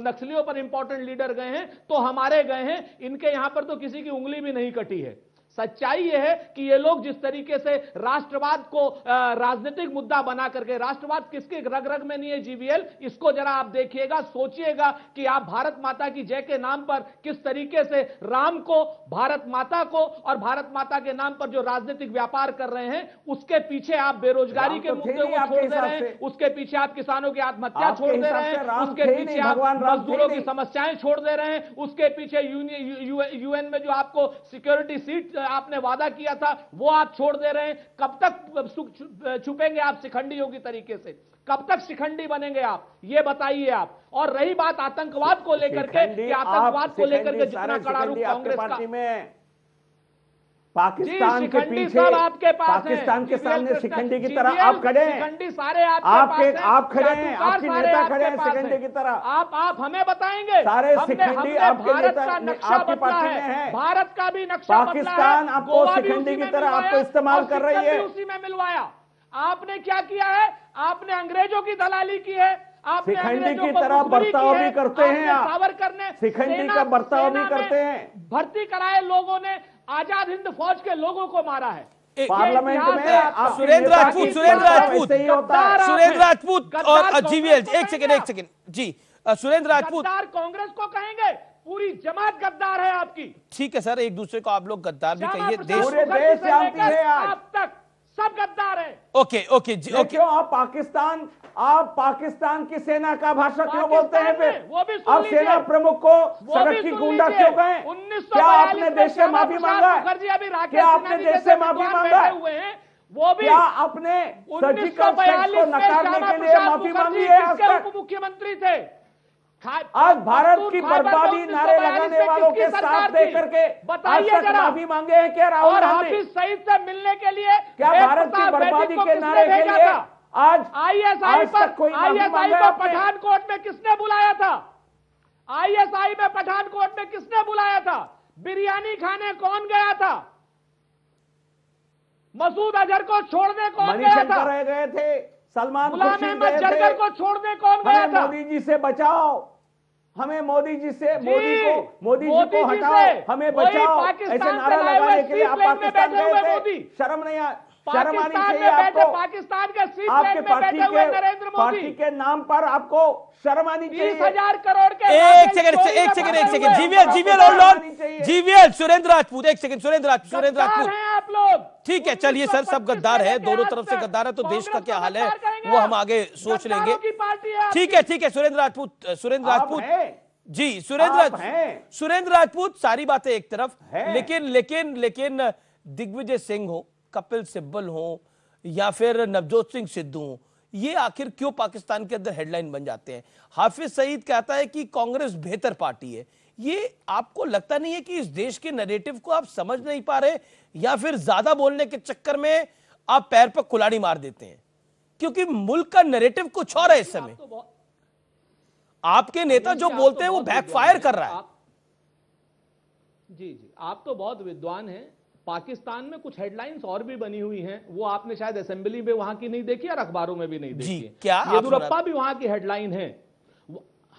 नक्सलियों पर इंपॉर्टेंट लीडर गए हैं तो हमारे गए हैं। इनके यहां पर तो किसी की उंगली भी नहीं कटी है। सच्चाई यह है कि ये लोग जिस तरीके से राष्ट्रवाद को राजनीतिक मुद्दा बना करके, राष्ट्रवाद किसके रग रग में नहीं है जीवीएल, इसको जरा आप देखिएगा, सोचिएगा कि आप भारत माता की जय के नाम पर किस तरीके से राम को, भारत माता को और भारत माता के नाम पर जो राजनीतिक व्यापार कर रहे हैं, उसके पीछे आप बेरोजगारी के मुद्दे को छोड़ दे रहे हैं, उसके पीछे आप किसानों की आत्महत्या छोड़ दे रहे हैं, उसके पीछे आप मजदूरों की समस्याएं छोड़ दे रहे हैं, उसके पीछे यूएन में जो आपको सिक्योरिटी सीट आपने वादा किया था वो आप छोड़ दे रहे हैं। कब तक छुपेंगे आप शिखंडियों की तरीके से? कब तक शिखंडी बनेंगे आप, ये बताइए आप। और रही बात आतंकवाद को लेकर के, कि आतंकवाद को लेकर के जितना कड़ा रुख कांग्रेस पार्टी में, पाकिस्तान के पीछे, आपके पास पाकिस्तान के सामने शिखंडी की तरह आप खड़े हैं, शिखंडी सारे आप खड़े हैं, आपके नेता खड़े हैं शिखंडी की तरह। आप हमें बताएंगे, सारे शिखंडी आपके नेता, आपकी पार्टी में है। भारत का भी नक्शा पाकिस्तान आपको शिखंडी की तरह आपको इस्तेमाल कर रही है, उसी में मिलवाया। आपने क्या किया है? आपने अंग्रेजों की दलाली की है, आपने शिखंडी की तरह बर्ताव भी करते हैं आप, सावरकर ने शिखंडी का बर्ताव भी करते हैं। भर्ती कराए लोगों ने आजाद हिंद फौज के लोगों को मारा है पार्लियामेंट में। सुरेंद्र राजपूत और जीवीएल, एक सेकंड जी, सुरेंद्र राजपूत। गद्दार कांग्रेस को कहेंगे, पूरी जमात गद्दार है आपकी। ठीक है सर, एक दूसरे को आप लोग गद्दार भी कहिए, पूरे देश जानती है आप तक सब गद्दार है। ओके जी, ओके। क्यों आप पाकिस्तान की सेना का भाषा क्यों बोलते हैं फिर? अब सेना प्रमुख को सड़क की गुंडा क्यों कहें? क्या आपने देश से माफी मांगा है? क्या आपने देश से माफी मांगा है? वो भी क्या आपने सर्जिकल स्ट्राइक को नकारने के लिए माफी मांगी है? आज तक उप मुख्यमंत्री थे। आज भारत की बर्बादी नारे लगाने वालों के साथ देकर के आज तक माफी मांगे हैं क्या राहुल गांधी? हाफिज सईद से मिलने के लिए क्या भारत की बर्बादी के नारे के लिए आज आईएसआई को पठानकोट में किसने बुलाया था? आईएसआई में पठानकोट में किसने बुलाया था? बिरयानी खाने कौन गया था? मसूद अजहर को छोड़ने कौन गया था? रह गए थे, सलमान खुर्शीद को छोड़ने कौन गया था? मोदी जी से बचाओ, हमें मोदी जी को हटाओ, हमें बचाओ, ऐसे नारा लगाने के लिए आप पाकिस्तान गए थे। शर्म नहीं शर्म आनी चाहिए आपको। पाकिस्तान के सीट आपके में बैठे हुए नरेंद्र मोदी, पार्टी के नाम पर आपको शर्म आनी चाहिए। 30,000 करोड़ के एक सेकंड जीवीएल और लॉर्ड जीवीएल, सुरेंद्र राजपूत, एक सेकंड सुरेंद्र राजपूत आप लोग। ठीक है, चलिए सर, सब गद्दार है, दोनों तरफ से गद्दार है, तो देश का क्या हाल है वो हम आगे सोच लेंगे। ठीक है सुरेंद्र राजपूत जी, सुरेंद्र राजपूत, सारी बातें एक तरफ, लेकिन दिग्विजय सिंह हो, कपिल सिब्बल हो या फिर नवजोत सिंह सिद्धू हो, ये आखिर क्यों पाकिस्तान के अंदर हेडलाइन बन जाते हैं? हाफिज सईद कहता है कि कांग्रेस बेहतर पार्टी है। ये आपको लगता नहीं है कि इस देश के नैरेटिव को आप समझ नहीं पा रहे, या फिर ज्यादा बोलने के चक्कर में आप पैर पर कुल्हाड़ी मार देते हैं? क्योंकि मुल्क का नैरेटिव कुछ और है इस समय। आपके नेता जो बोलते हैं वो बैकफायर कर रहा है। जी, आप तो बहुत विद्वान हैं। पाकिस्तान में कुछ हेडलाइंस और भी बनी हुई हैं, वो आपने शायद असेंबली में वहां की नहीं देखी और अखबारों में भी नहीं देखी। क्या येदियुरप्पा भी वहां की हेडलाइन है।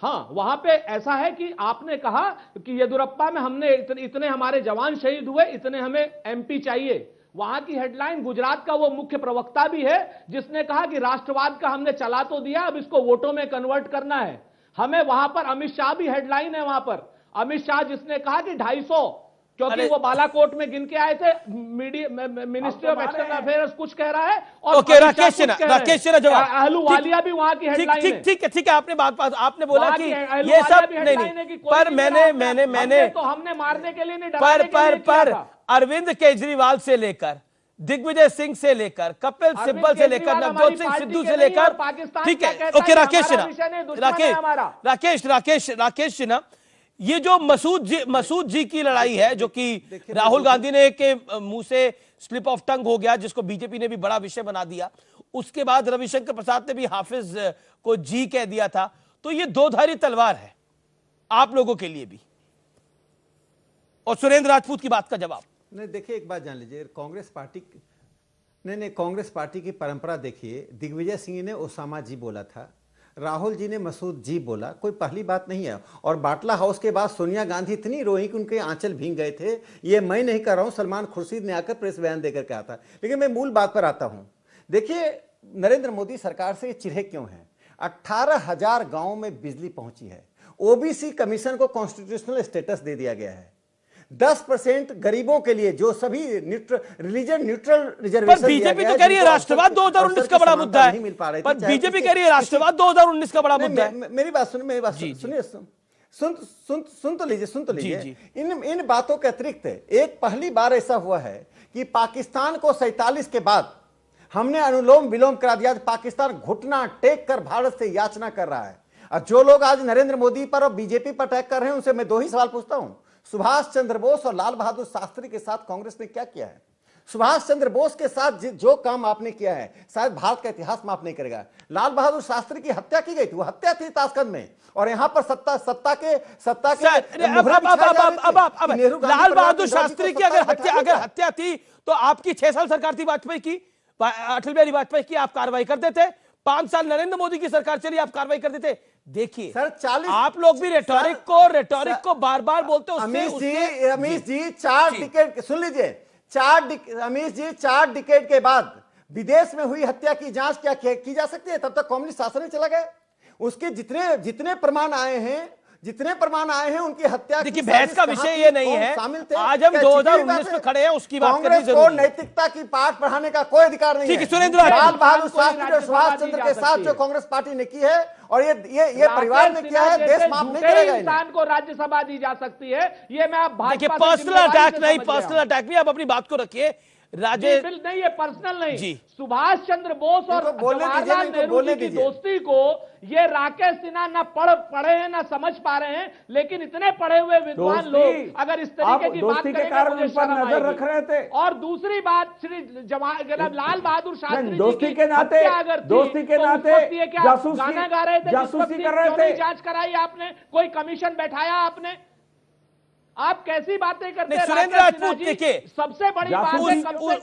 हाँ, वहां पे ऐसा है कि आपने कहा कि येदियुरप्पा में हमने इतने हमारे जवान शहीद हुए, इतने हमें एमपी चाहिए। वहां की हेडलाइन गुजरात का वो मुख्य प्रवक्ता भी है जिसने कहा कि राष्ट्रवाद का हमने चला तो दिया, अब इसको वोटों में कन्वर्ट करना है हमें। वहां पर अमित शाह भी हेडलाइन है, वहां पर अमित शाह जिसने कहा कि 250, क्योंकि वो बालाकोट में गिन के आए थे, मिनिस्ट्री ऑफ एक्सटर्नल अफेयर्स कुछ कह रहा है और राकेश सिन्हा जवाब, अहलूवालिया भी वहां की हेडलाइन है। ठीक है, आपने बोला कि ये सब नहीं, पर मैंने तो हमने मारने के लिए नहीं, पर अरविंद केजरीवाल से लेकर दिग्विजय सिंह से लेकर कपिल सिब्बल से लेकर नवजोत सिंह सिद्धू से लेकर, ठीक है, ओके, राकेश सिन्हा, ये जो मसूद जी की लड़ाई है, जो कि राहुल गांधी ने के मुंह से स्लिप ऑफ टंग हो गया, जिसको बीजेपी ने भी बड़ा विषय बना दिया, उसके बाद रविशंकर प्रसाद ने भी हाफिज को जी कह दिया था, तो ये दो धारी तलवार है आप लोगों के लिए भी। और सुरेंद्र राजपूत की बात का जवाब नहीं, देखिए एक बात जान लीजिए, कांग्रेस पार्टी की परंपरा देखिए। दिग्विजय सिंह ने ओसामा जी बोला था, राहुल जी ने मसूद जी बोला, कोई पहली बात नहीं है। और बाटला हाउस के बाद सोनिया गांधी इतनी रोई कि उनके आंचल भीग गए थे। ये मैं नहीं कर रहा हूं, सलमान खुर्शीद ने आकर प्रेस बयान देकर कहा था। लेकिन मैं मूल बात पर आता हूं। देखिए, नरेंद्र मोदी सरकार से चिढ़े क्यों हैं? 18,000 गांवों में बिजली पहुंची है। ओबीसी कमीशन को कॉन्स्टिट्यूशनल स्टेटस दे दिया गया है। 10% गरीबों के लिए जो सभी रिलीजन न्यूट्रल रिजर्वेशन, बीजेपी तो कह रही है राष्ट्रवाद 2019 का बड़ा मुद्दा है, पर बीजेपी कह रही है राष्ट्रवाद 2019 का बड़ा मुद्दा है। मेरी बात सुनिए, सुन तो लीजिए। इन बातों के अतिरिक्त एक पहली बार ऐसा हुआ है कि पाकिस्तान को 47 के बाद हमने अनुलोम विलोम करा दिया। पाकिस्तान घुटना टेक कर भारत से याचना कर रहा है। और जो लोग आज नरेंद्र मोदी पर और बीजेपी पर अटैक कर रहे हैं, उनसे मैं दो ही सवाल पूछता हूं। सुभाष चंद्र बोस और लाल बहादुर शास्त्री के साथ कांग्रेस ने क्या किया है? सुभाष चंद्र बोस के साथ जो काम आपने किया है, शायद भारत का इतिहास माफ नहीं करेगा। लाल बहादुर शास्त्री की हत्या की गई थी, वो हत्या थी ताशकंद में, और यहाँ पर सत्ता के लाल बहादुर शास्त्री की अगर हत्या थी तो आपकी 6 साल सरकार थी वाजपेयी की, अटल बिहारी वाजपेयी की, आप कार्रवाई कर देते। 5 साल नरेंद्र मोदी की सरकार चली, आप कार्रवाई कर देते। देखिए सर, 40 आप लोग भी रेटोरिक को बार बार बोलते हो। अमीश जी 4 डिकेड, सुन लीजिए, 4 डिकेड के बाद विदेश में हुई हत्या की जांच क्या की जा सकती है? तब तक कम्युनिस्ट शासन में चला गया। उसके जितने प्रमाण आए हैं उनकी हत्या। देखिए, बहस का विषय ये नहीं है। आज हम 2019 में खड़े हैं, उसकी बात करनी जरूरी है। नैतिकता की पाठ पढ़ाने का कोई अधिकार नहीं है। सुरेंद्र लाल बहादुर शास्त्री और सुभाष चंद्र के साथ जो कांग्रेस पार्टी ने की है और ये परिवार ने किया है, देश माफ नहीं करेगा। इंसान को राज्यसभा दी जा सकती है, ये मैं आप देखिए, पर्सनल अटैक नहीं, आप अपनी बात को रखिए। नहीं, ये पर्सनल नहीं जी। सुभाष चंद्र बोस और जवाहरलाल नेहरू की दोस्ती को ये राकेश सिन्हा ना पढ़े हैं ना समझ पा रहे हैं, लेकिन इतने पढ़े हुए विद्वान लोग अगर इस तरीके की बात करेंगे तो नजर रख रहे थे। और दूसरी बात, श्री लाल बहादुर शास्त्री दोस्ती के नाते गाना गा रहे थे, जासूसी कर रहे थे, जांच कराई आपने, कोई कमीशन बैठाया आपने? आप कैसी बातें करते हैं? सुरेंद्र राजपूत, देखिए, सबसे बड़ी बात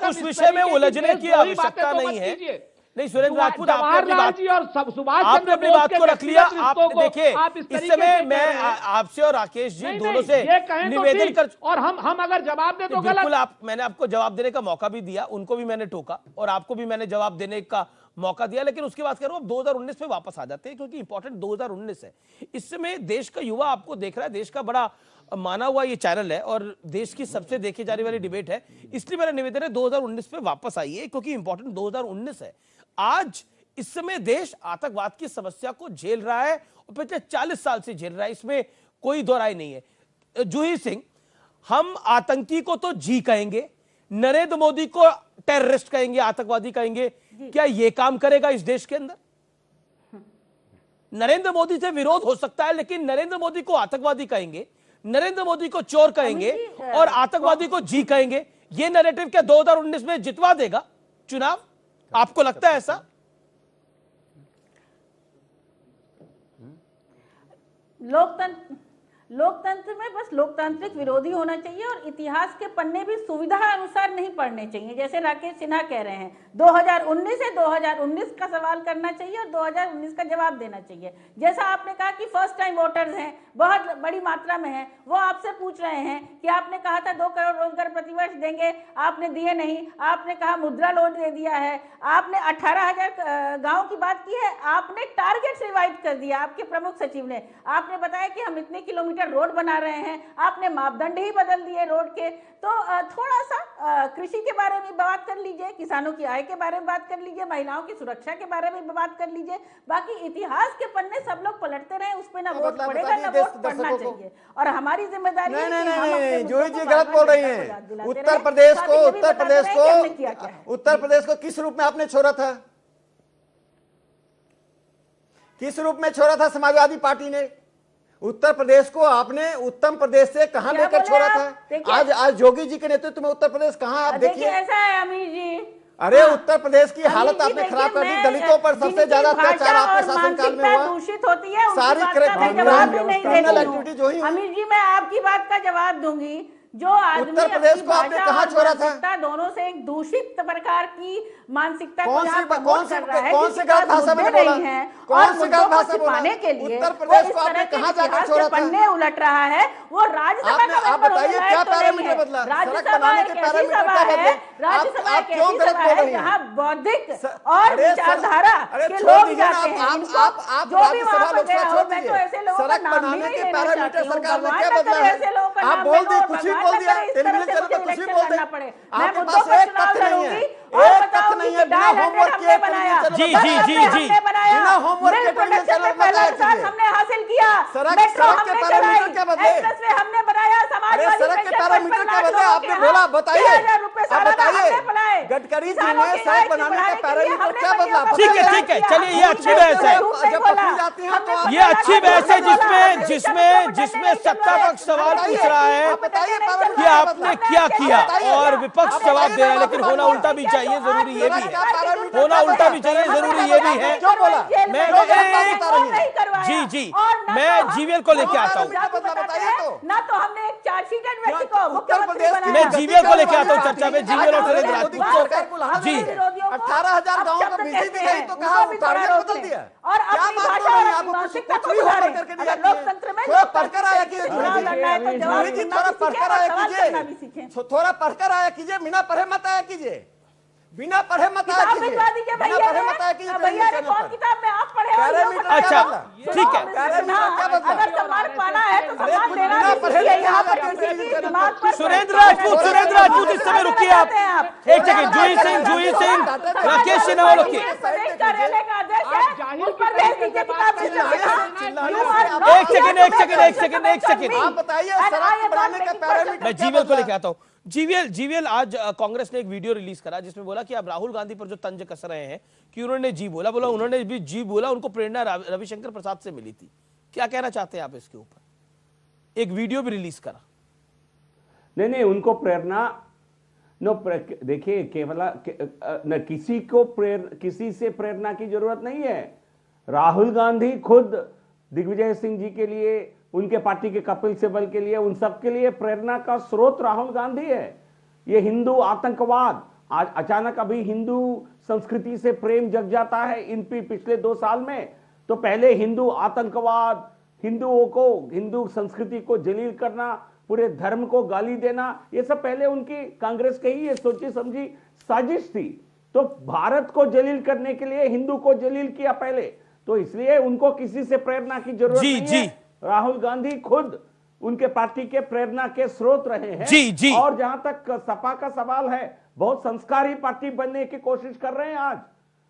उस विषय में उलझने की आवश्यकता नहीं है। नहीं, सुरेंद्र राजपूत, आपने अपनी बात को रख लिया। आप देखिए, इस समय मैं आपसे और राकेश जी दोनों से निवेदन कर, और हम अगर जवाब दे तो बिल्कुल मैंने आपको जवाब देने का मौका भी दिया, उनको भी मैंने टोका और आपको भी मैंने जवाब देने का मौका दिया। लेकिन उसके बाद कह रहा हूं, अब 2019 में वापस आ जाते हैं, क्योंकि इंपॉर्टेंट 2019 है। इस समय देश का युवा आपको देख रहा है, देश का बड़ा माना हुआ ये चैनल है और देश की सबसे देखी जाने वाली डिबेट है। इसलिए मेरा निवेदन है 2019 में वापस आइए, क्योंकि इंपॉर्टेंट 2019 है। आज इस समय देश आतंकवाद की समस्या को झेल रहा है और पिछले 40 साल से झेल रहा है, इसमें कोई दो राय नहीं है। जूही सिंह, हम आतंकी को तो जी कहेंगे, नरेंद्र मोदी को टेररिस्ट कहेंगे, आतंकवादी कहेंगे, क्या यह काम करेगा इस देश के अंदर? नरेंद्र मोदी से विरोध हो सकता है, लेकिन नरेंद्र मोदी को आतंकवादी कहेंगे, नरेंद्र मोदी को चोर कहेंगे और आतंकवादी को जी कहेंगे, यह नैरेटिव क्या 2019 में जितवा देगा चुनाव? आपको लगता है ऐसा? लोकतंत्र में बस लोकतांत्रिक विरोधी होना चाहिए और इतिहास के पन्ने भी सुविधा अनुसार नहीं पढ़ने चाहिए। जैसे राकेश सिन्हा कह रहे हैं, 2019 है, 2019 का सवाल करना चाहिए और 2019 का जवाब देना चाहिए। जैसा आपने कहा कि फर्स्ट टाइम वोटर्स हैं, बहुत बड़ी मात्रा में हैं, वो आपसे पूछ रहे हैं कि आपने कहा था 2 करोड़ रोजगार प्रतिवर्ष देंगे, आपने दिए नहीं। आपने कहा मुद्रा लोन दे दिया है, आपने 18,000 गाँव की बात की है, आपने टारगेट रिवाइज कर दिया आपके प्रमुख सचिव ने। आपने बताया कि हम इतने किलोमीटर रोड बना रहे हैं, आपने मापदंड ही बदल दिए रोड के। तो थोड़ा सा कृषि के बारे में बात कर लीजिए, किसानों की आय के बारे में बात कर लीजिए, महिलाओं की सुरक्षा के बारे में बात कर लीजिए। बाकी इतिहास के पन्ने सब लोग पलटते रहे, उस पे ना वोट पड़ेगा ना वोट पढ़ना चाहिए। और हमारी जिम्मेदारी है कि हम अपने जो जी गलत बोल रही हैं। उत्तर प्रदेश को किस रूप में आपने छोड़ा था? किस रूप में छोड़ा था समाजवादी पार्टी ने? उत्तर प्रदेश को आपने उत्तम प्रदेश से कहां लेकर छोड़ा था? आज योगी जी के नेतृत्व में उत्तर प्रदेश कहां? आप देखिए, ऐसा है अमीर जी, अरे उत्तर प्रदेश की हालत आपने खराब कर दी। दलितों पर सबसे ज्यादा अत्याचार आपके शासनकाल में हुआ। दूषित होती है, सारी जवाब भी नहीं एक्टिविटी जो ही अमीर जी, मैं आपकी बात का जवाब दूंगी। जो आदमी उत्तर प्रदेश को आपने कहां छोड़ा था? दोनों से एक दूषित प्रकार की मानसिकता कौन से गलत भाषा में बोला? और मुद्दों को छिपाने के लिए उत्तर प्रदेश को आपने कहां जाकर छोड़ा था? पन्ने उलट रहा है वो राज्यसभा का। आप बताइए क्या पैरामीटर बदला? राज्यसभा एक ऐसी सभा है, राज्यसभा एक ऐसी सभा है जहाँ बौद्धिक और विचारधारा के लोग जाते हैं। जो भी वहाँ पर गया हो, मैं तो ऐसे लोगों का नाम भी नहीं लेना चाहती हूँ। भगवान न करे ऐसे लोगों का नाम ले लो, भगवान न करे इस तरह से मुझे इलेक्शन लड़ना पड़े। मैं मुद्दों पर चुनाव लड़ूंगी और बताऊंगी कि डायल हंड्रेड हमने बनाया, हमने बनाया, मिल्क प्रोडक्शन में पहला स्थान हमने हासिल किया, मेट्रो हमने चलाई, एक्सप्रेसवे हमने बनाया, समाजवादी आपने बोला बताइए, गडकरी जी ने सड़क बनाने का पैरामीटर क्या बदला? ठीक है, चलिए ये अच्छी बहस है, ये अच्छी बहस है जिसमें सत्ता पक्ष सवाल पूछ रहा है कि आपने क्या किया और विपक्ष जवाब दे रहा है, लेकिन होना उल्टा भी चाहिए, जरूरी ये भी है, होना उल्टा भी चाहिए, जरूरी ये भी है। जी मैं जीवीएल को लेके आता हूँ, ना तो हमने एक चार्जशीट व्यक्ति को मुख्यमंत्री बनाया। मैं जीवीएल को लेके आता हूँ चर्चा में, जीवीएल और नरेंद्र राजपूत जी 18,000 गाँव को बिजली दी गई तो कहा बदल दिया और अपनी भाषा और अपनी मानसिकता को सुधारें। अगर लोकतंत्र में थोड़ा पढ़कर आया कीजिए, थोड़ा पढ़कर आया कीजिए, बिना पढ़े मत आया कीजिए, बिना पढ़े मत आया कीजिए, भैया ने कौन किताब में आप पढ़े? अच्छा ठीक है, अगर सम्मान पाना है तो सम्मान देना चाहिए। यहाँ पर किसी की दिमाग पर सुरेंद्र राजपूत इस समय रुकिए आप एक सेकंड। जूही सिंह राकेश सिन्हा रुकिए एक सेकंड आप बताइए सड़क बनाने का पैरामीटर। मैं जीवीएल को लेके आता हूँ। जीवीएल आज कांग्रेस ने एक वीडियो रिलीज करा जिसमें बोला कि आप राहुल गांधी पर जो तंज कस रहे हैं कि उन्होंने उन्होंने भी जी बोला, उनको प्रेरणा रविशंकर प्रसाद से मिली थी। क्या कहना चाहते हैं आप इसके ऊपर? एक वीडियो भी रिलीज करा। नहीं उनको प्रेरणा देखिए केवल किसी से प्रेरणा की जरूरत नहीं है। राहुल गांधी खुद दिग्विजय सिंह जी के लिए, उनके पार्टी के कपिल सिब्बल के लिए, उन सब के लिए प्रेरणा का स्रोत राहुल गांधी है। ये हिंदू आतंकवाद, आज अचानक अभी हिंदू संस्कृति से प्रेम जग जाता है इन पिछले 2 साल में। तो पहले हिंदू आतंकवाद, हिंदुओं को, हिंदू संस्कृति को जलील करना, पूरे धर्म को गाली देना, ये सब पहले उनकी कांग्रेस की ही ये सोची समझी साजिश थी। तो भारत को जलील करने के लिए हिंदू को जलील किया पहले, तो इसलिए उनको किसी से प्रेरणा की जरूरत नहीं है। राहुल गांधी खुद उनके पार्टी के प्रेरणा के स्रोत रहे हैं। और जहां तक सपा का सवाल है, बहुत संस्कारी पार्टी बनने की कोशिश कर रहे हैं आज,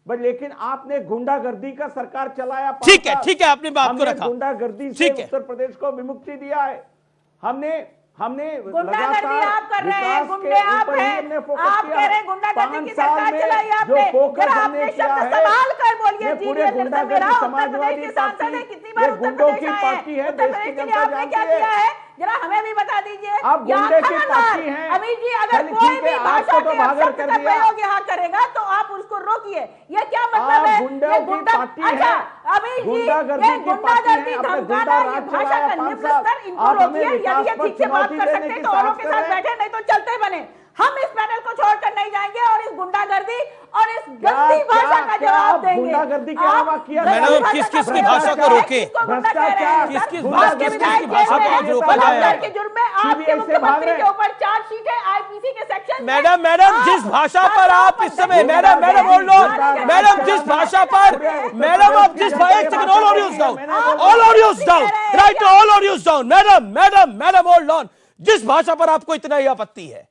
बट लेकिन आपने गुंडागर्दी का सरकार चलाया। ठीक है आपने बात को रखा। गुंडागर्दी से उत्तर प्रदेश को विमुक्ति दिया है। हमने गुंडागर्दी आप कर रहे हैं, गुंडे आप हैं, आप कह रहे हैं गुंडागर्दी की सरकार चलाई आपने। जरा आपने शब्द संभाल कर बोलिए। जीवीएल मेरा उत्तर प्रदेश के सांसद है, कितनी बार उत्तर प्रदेश आए हैं, उत्तर प्रदेश के लिए आपने क्या किया है, जरा हमें भी बता दीजिए। आप गुंडे की पार्टी हैं। अमित जी, अगर कोई भी भाषा के शब्द का प्रयोग यहाँ करेगा तो आप उसको रोकिए। ये क्या मतलब है? ये गुंडा, अच्छा अमित जी, ये गुंडागर्दी धमकाना, ये भाषा का निम्न स्तर, इनको रोकिए। यदि ये ठीक से बात कर सकते तो औरों के साथ बैठे, नहीं तो चलते बने। हम इस पैनल को छोड़कर नहीं जाएंगे और इस गुंडागर्दी और इस गंदी भाषा का जवाब देंगे। गुंडागर्दी क्या हुआ किया? मैडम किस की भाषा को रोके? किस भाषा को रोका जाए? के जुर्म में आपके मुख्यमंत्री के ऊपर चार्जशीट है आईपीसी के सेक्शन। मैडम जिस भाषा पर आप इस समय मैडम होल्ड ऑन, मैडम जिस भाषा पर मैडम आप जिस all audios down right, all audios down. Madam hold on. जिस भाषा पर आपको इतना ही आपत्ति है,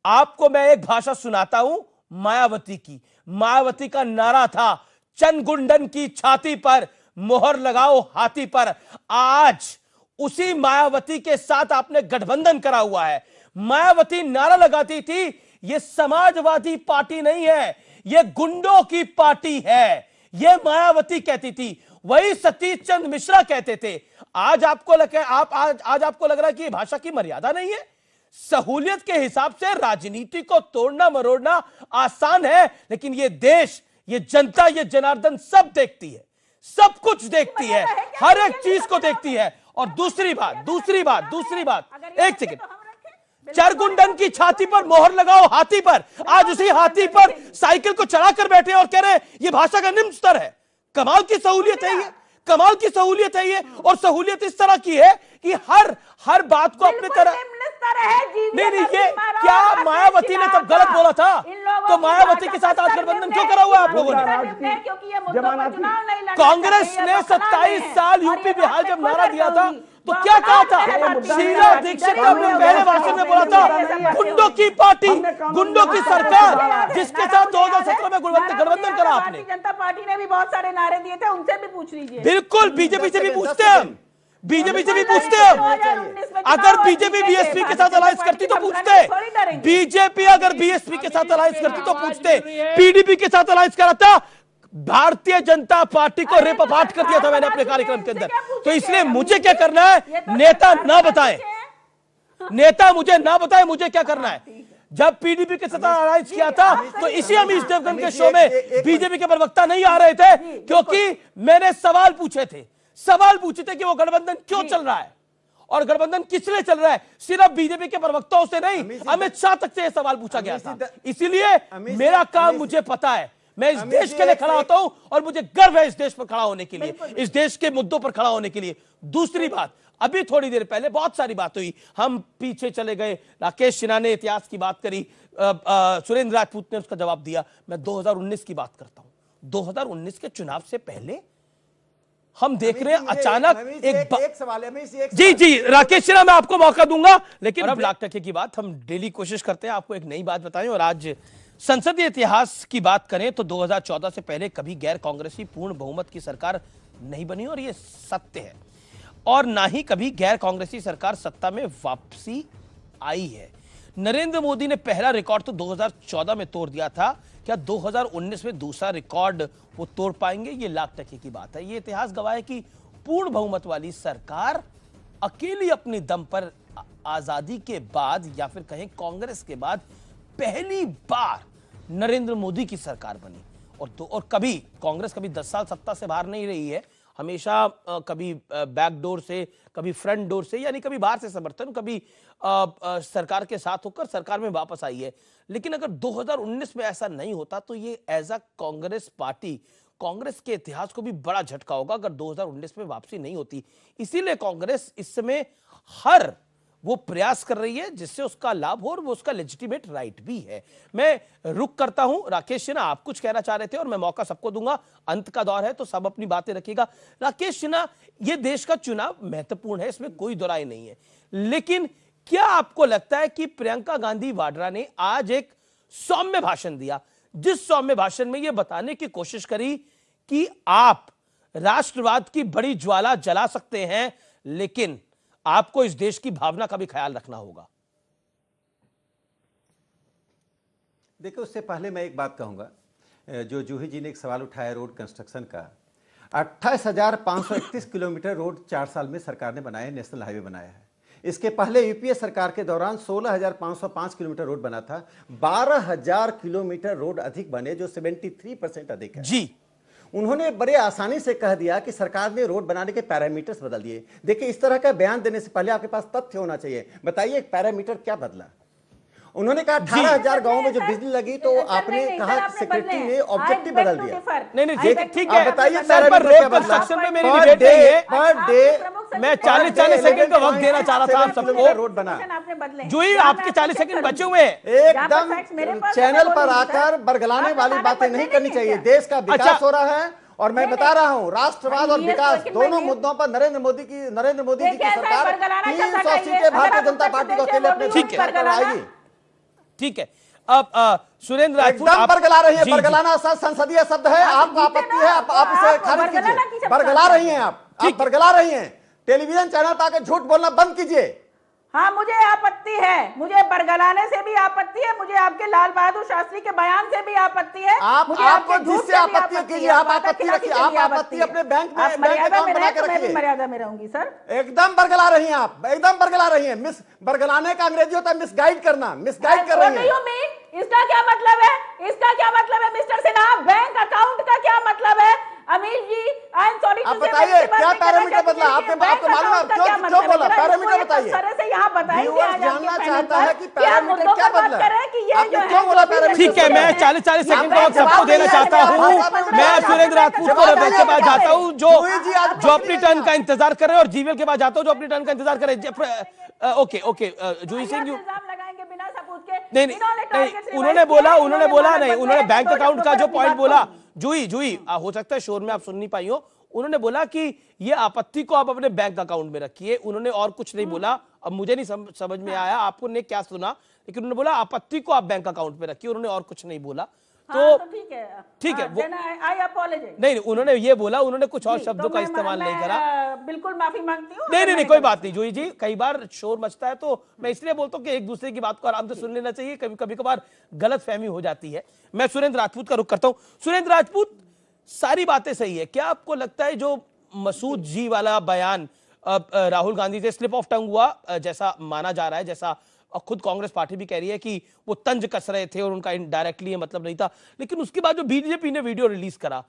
आपको मैं एक भाषा सुनाता हूं मायावती की। मायावती का नारा था, चंदगुंडन की छाती पर मोहर लगाओ हाथी पर। आज उसी मायावती के साथ आपने गठबंधन करा हुआ है। मायावती नारा लगाती थी, ये समाजवादी पार्टी नहीं है, ये गुंडों की पार्टी है, ये मायावती कहती थी। वही सतीश चंद्र मिश्रा कहते थे। आज आपको लग रहा है कि ये भाषा की मर्यादा नहीं है। सहूलियत के हिसाब से राजनीति को तोड़ना मरोड़ना आसान है, लेकिन ये देश, ये जनता, ये जनार्दन सब देखती है, सब कुछ देखती है, हर एक चीज को देखती है। और दूसरी बात एक सेकंड, चरगुंडन की छाती पर मोहर लगाओ हाथी पर। आज उसी हाथी पर साइकिल को चढ़ाकर बैठे और कह रहे हैं ये भाषा का निम्न स्तर है। कमाल की सहूलियत है ये, कमाल की सहूलियत है ये। और सहूलियत इस तरह की है कि हर बात को अपने तरह नहीं, ये क्या मायावती ने तब गलत बोला था? तो मायावती के साथ आज गठबंधन क्यों करा हुआ है आप लोगों ने? कांग्रेस ने 27 साल यूपी बिहार जब नारा दिया था तो क्या कहा था? शीला दीक्षित ने अपने पहले भाषण में बोला था गुंडों की पार्टी, गुंडों की सरकार, जिसके साथ 2017 में गठबंधन करा आपने। जनता पार्टी ने भी बहुत सारे नारे दिए थे, उनसे भी पूछ लीजिए। बिल्कुल, बीजेपी से भी पूछते हैं हम, बीजेपी से भी पूछते हैं। अगर बीजेपी बीएसपी के साथ अलायंस करती तो पूछते, बीजेपी अगर बीएसपी के साथ अलायंस करती तो पूछते, पीडीपी के साथ अलायंस करा था, भारतीय जनता पार्टी को रेपापाट कर दिया था मैंने अपने कार्यक्रम के अंदर। तो इसलिए मुझे क्या करना है, नेता ना बताए, नेता मुझे ना बताए मुझे क्या करना है। जब पीडीपी के साथ अलायंस किया था तो इसी अमीश देवगन के शो में बीजेपी के प्रवक्ता नहीं आ रहे थे, क्योंकि मैंने सवाल पूछे थे कि वो गठबंधन क्यों चल रहा है और गठबंधन किस लिए चल रहा है। सिर्फ बीजेपी के प्रवक्ताओं से नहीं, अमित शाह तक से यह सवाल पूछा गया था। इसीलिए मेरा काम मुझे पता है, मैं इस देश के लिए खड़ा होता हूं और मुझे गर्व है इस देश पर खड़ा होने के लिए, इस देश के मुद्दों पर खड़ा होने के लिए। दूसरी बात, अभी थोड़ी देर पहले बहुत सारी बात हुई, हम पीछे चले गए, राकेश सिन्हा ने इतिहास की बात करी, सुरेंद्र राजपूत ने उसका जवाब दिया। मैं 2019 की बात करता हूं। 2019 के चुनाव से पहले हम देख रहे हैं अचानक एक सवाल है। जी राकेश सिन्हा, मैं आपको मौका दूंगा, लेकिन अब लाख टके की बात हम डेली कोशिश करते हैं आपको एक नई बात बताएं। और आज संसदीय इतिहास की बात करें तो 2014 से पहले कभी गैर कांग्रेसी पूर्ण बहुमत की सरकार नहीं बनी, और यह सत्य है। और ना ही कभी गैर कांग्रेसी सरकार सत्ता में वापसी आई है। नरेंद्र मोदी ने पहला रिकॉर्ड तो 2014 में तोड़ दिया था, क्या 2019 में दूसरा रिकॉर्ड वो तोड़ पाएंगे? ये लाख टके की बात है। ये इतिहास गवाह है कि पूर्ण बहुमत वाली सरकार अकेली अपने दम पर आजादी के बाद या फिर कहें कांग्रेस के बाद पहली बार नरेंद्र मोदी की सरकार बनी। और कभी कांग्रेस कभी 10 साल सत्ता से बाहर नहीं रही है, हमेशा कभी बैकडोर से, कभी फ्रंट डोर से, यानी कभी बाहर से समर्थन, कभी सरकार के साथ होकर सरकार में वापस आई है। लेकिन अगर 2019 में ऐसा नहीं होता तो ये as a Congress party, Congress के इतिहास को भी बड़ा झटका होगा अगर 2019 में वापसी नहीं होती। इसीलिए कांग्रेस इस समय हर वो प्रयास कर रही है जिससे उसका लाभ हो, और वो उसका लेजिटिमेट राइट भी है। मैं रुक करता हूं। राकेश सिन्हा, आप कुछ कहना चाह रहे थे और मैं मौका सबको दूंगा, अंत का दौर है तो सब अपनी बातें रखिएगा। राकेश सिन्हा, ये देश का चुनाव महत्वपूर्ण है, इसमें कोई दुराई नहीं है, लेकिन क्या आपको लगता है कि प्रियंका गांधी वाड्रा ने आज एक सौम्य भाषण दिया, जिस सौम्य भाषण में यह बताने की कोशिश करी कि आप राष्ट्रवाद की बड़ी ज्वाला जला सकते हैं, लेकिन आपको इस देश की भावना का भी ख्याल रखना होगा? देखो, उससे पहले मैं एक बात कहूंगा, जो जूही जी ने एक सवाल उठाया रोड कंस्ट्रक्शन का। 28,531 किलोमीटर रोड 4 साल में सरकार ने बनाया, नेशनल हाईवे बनाया है। इसके पहले यूपीए सरकार के दौरान 16,505 किलोमीटर रोड बना था। 12,000 किलोमीटर रोड अधिक बने, जो 73% अधिक है जी। उन्होंने बड़े आसानी से कह दिया कि सरकार ने रोड बनाने के पैरामीटर्स बदल दिए। देखिए, इस तरह का बयान देने से पहले आपके पास तथ्य होना चाहिए। बताइए पैरामीटर क्या बदला? उन्होंने कहा 18,000 गांवों में जो बिजली लगी, तो आपने कहा सेक्रेटरी ने ऑब्जेक्टिव बदल दिया। नहीं ठीक है, बताइए कंस्ट्रक्शन में मेरी डिबेट नहीं है। पर डे मैं 40 सेकंड का वक्त देना चाह रहा था आप सबको। रोड बना जो ही आपके 40 सेकंड बचे हुए हैं, एकदम चैनल पर आकर बरगलाने वाली बातें नहीं करनी चाहिए। देश का विकास हो रहा है और मैं बता रहा हूं, राष्ट्रवाद और विकास दोनों मुद्दों पर नरेंद्र मोदी जी की सरकार 300 सीटें भारतीय जनता पार्टी को अकेले अपने आएगी। ठीक है, अब सुरेंद्र राजपूत एकदम बरगला रही है। बरगलाना संसदीय शब्द है, आपको आपत्ति है, आप इसे खारिज कीजिए। बरगला रही हैं आप बरगला रही हैं। टेलीविजन चैनल पर आकर झूठ बोलना बंद कीजिए। हाँ, मुझे आपत्ति है, मुझे बरगलाने से भी आपत्ति है, मुझे आपके लाल बहादुर शास्त्री के बयान से भी आपत्ति है। आपको जिससे आपत्ति कीजिए, आप आपत्ति रखिए, आप आपत्ति अपने बैंक में बैंक अकाउंट बना के रखिए। मर्यादा में रहूंगी सर। एकदम बरगला रही हैं आप, एकदम बरगला रही हैं। मिस बरगलाने का अंग्रेजी होता है मिसगाइड करना, मिसगाइड कर रही हैं। इसका क्या मतलब है? इसका क्या मतलब है मिस्टर सिन्हा? बैंक अकाउंट का क्या मतलब है? अमीश जी, आप बताइए क्या पैरामीटर बदला? आपको मालूम है क्यों बोला? पैरामीटर बताइए। व्यूअर्स जानना चाहता है कि पैरामीटर क्या बदला? आपने क्यों बोला पैरामीटर? ठीक है, मैं 40 सेकंड का वक्त सबको देना चाहता हूँ। मैं सुरेंद्र राजपूत के पास जाता हूँ जो अपनी टर्न का इंतजार कर रहे हैं, और जीवीएल के पास जाता हूँ जो अपनी टर्न का इंतजार कर रहे हैं। ओके जूही सिंह जी, नहीं, उन्होंने बोला नहीं, उन्होंने बैंक अकाउंट का जो पॉइंट बोला, जूही हो सकता है शोर में आप सुन नहीं पाई हो, उन्होंने बोला कि ये आपत्ति को आप अपने बैंक अकाउंट में रखिए, उन्होंने और कुछ नहीं बोला। अब मुझे नहीं समझ में आया आपको ने क्या सुना, लेकिन उन्होंने बोला आपत्ति को आप बैंक अकाउंट में रखिए, उन्होंने और कुछ नहीं बोला। तो ठीक है, नहीं, उन्होंने ये बोला, उन्होंने कुछ और शब्दों का इस्तेमाल नहीं करा। बिल्कुल माफी मांगती हूँ। नहीं, कोई बात नहीं जूही जी, कई बार शोर मचता है तो मैं इसलिए बोलता हूँ कि एक दूसरे की बात को आराम से सुन लेना चाहिए, कभी कभार गलत फहमी हो जाती है। मैं सुरेंद्र राजपूत का रुख करता हूँ। सुरेंद्र राजपूत, सारी बातें सही है, क्या आपको लगता है जो मसूद जी वाला बयान राहुल गांधी से स्लिप ऑफ टंग हुआ, जैसा माना जा रहा है, जैसा और खुद कांग्रेस पार्टी भी कह रही है कि वो तंज कस रहे थे और उनका इनडायरेक्टली मतलब नहीं था, लेकिन उसके बाद जो बीजेपी ने वीडियो रिलीज करा,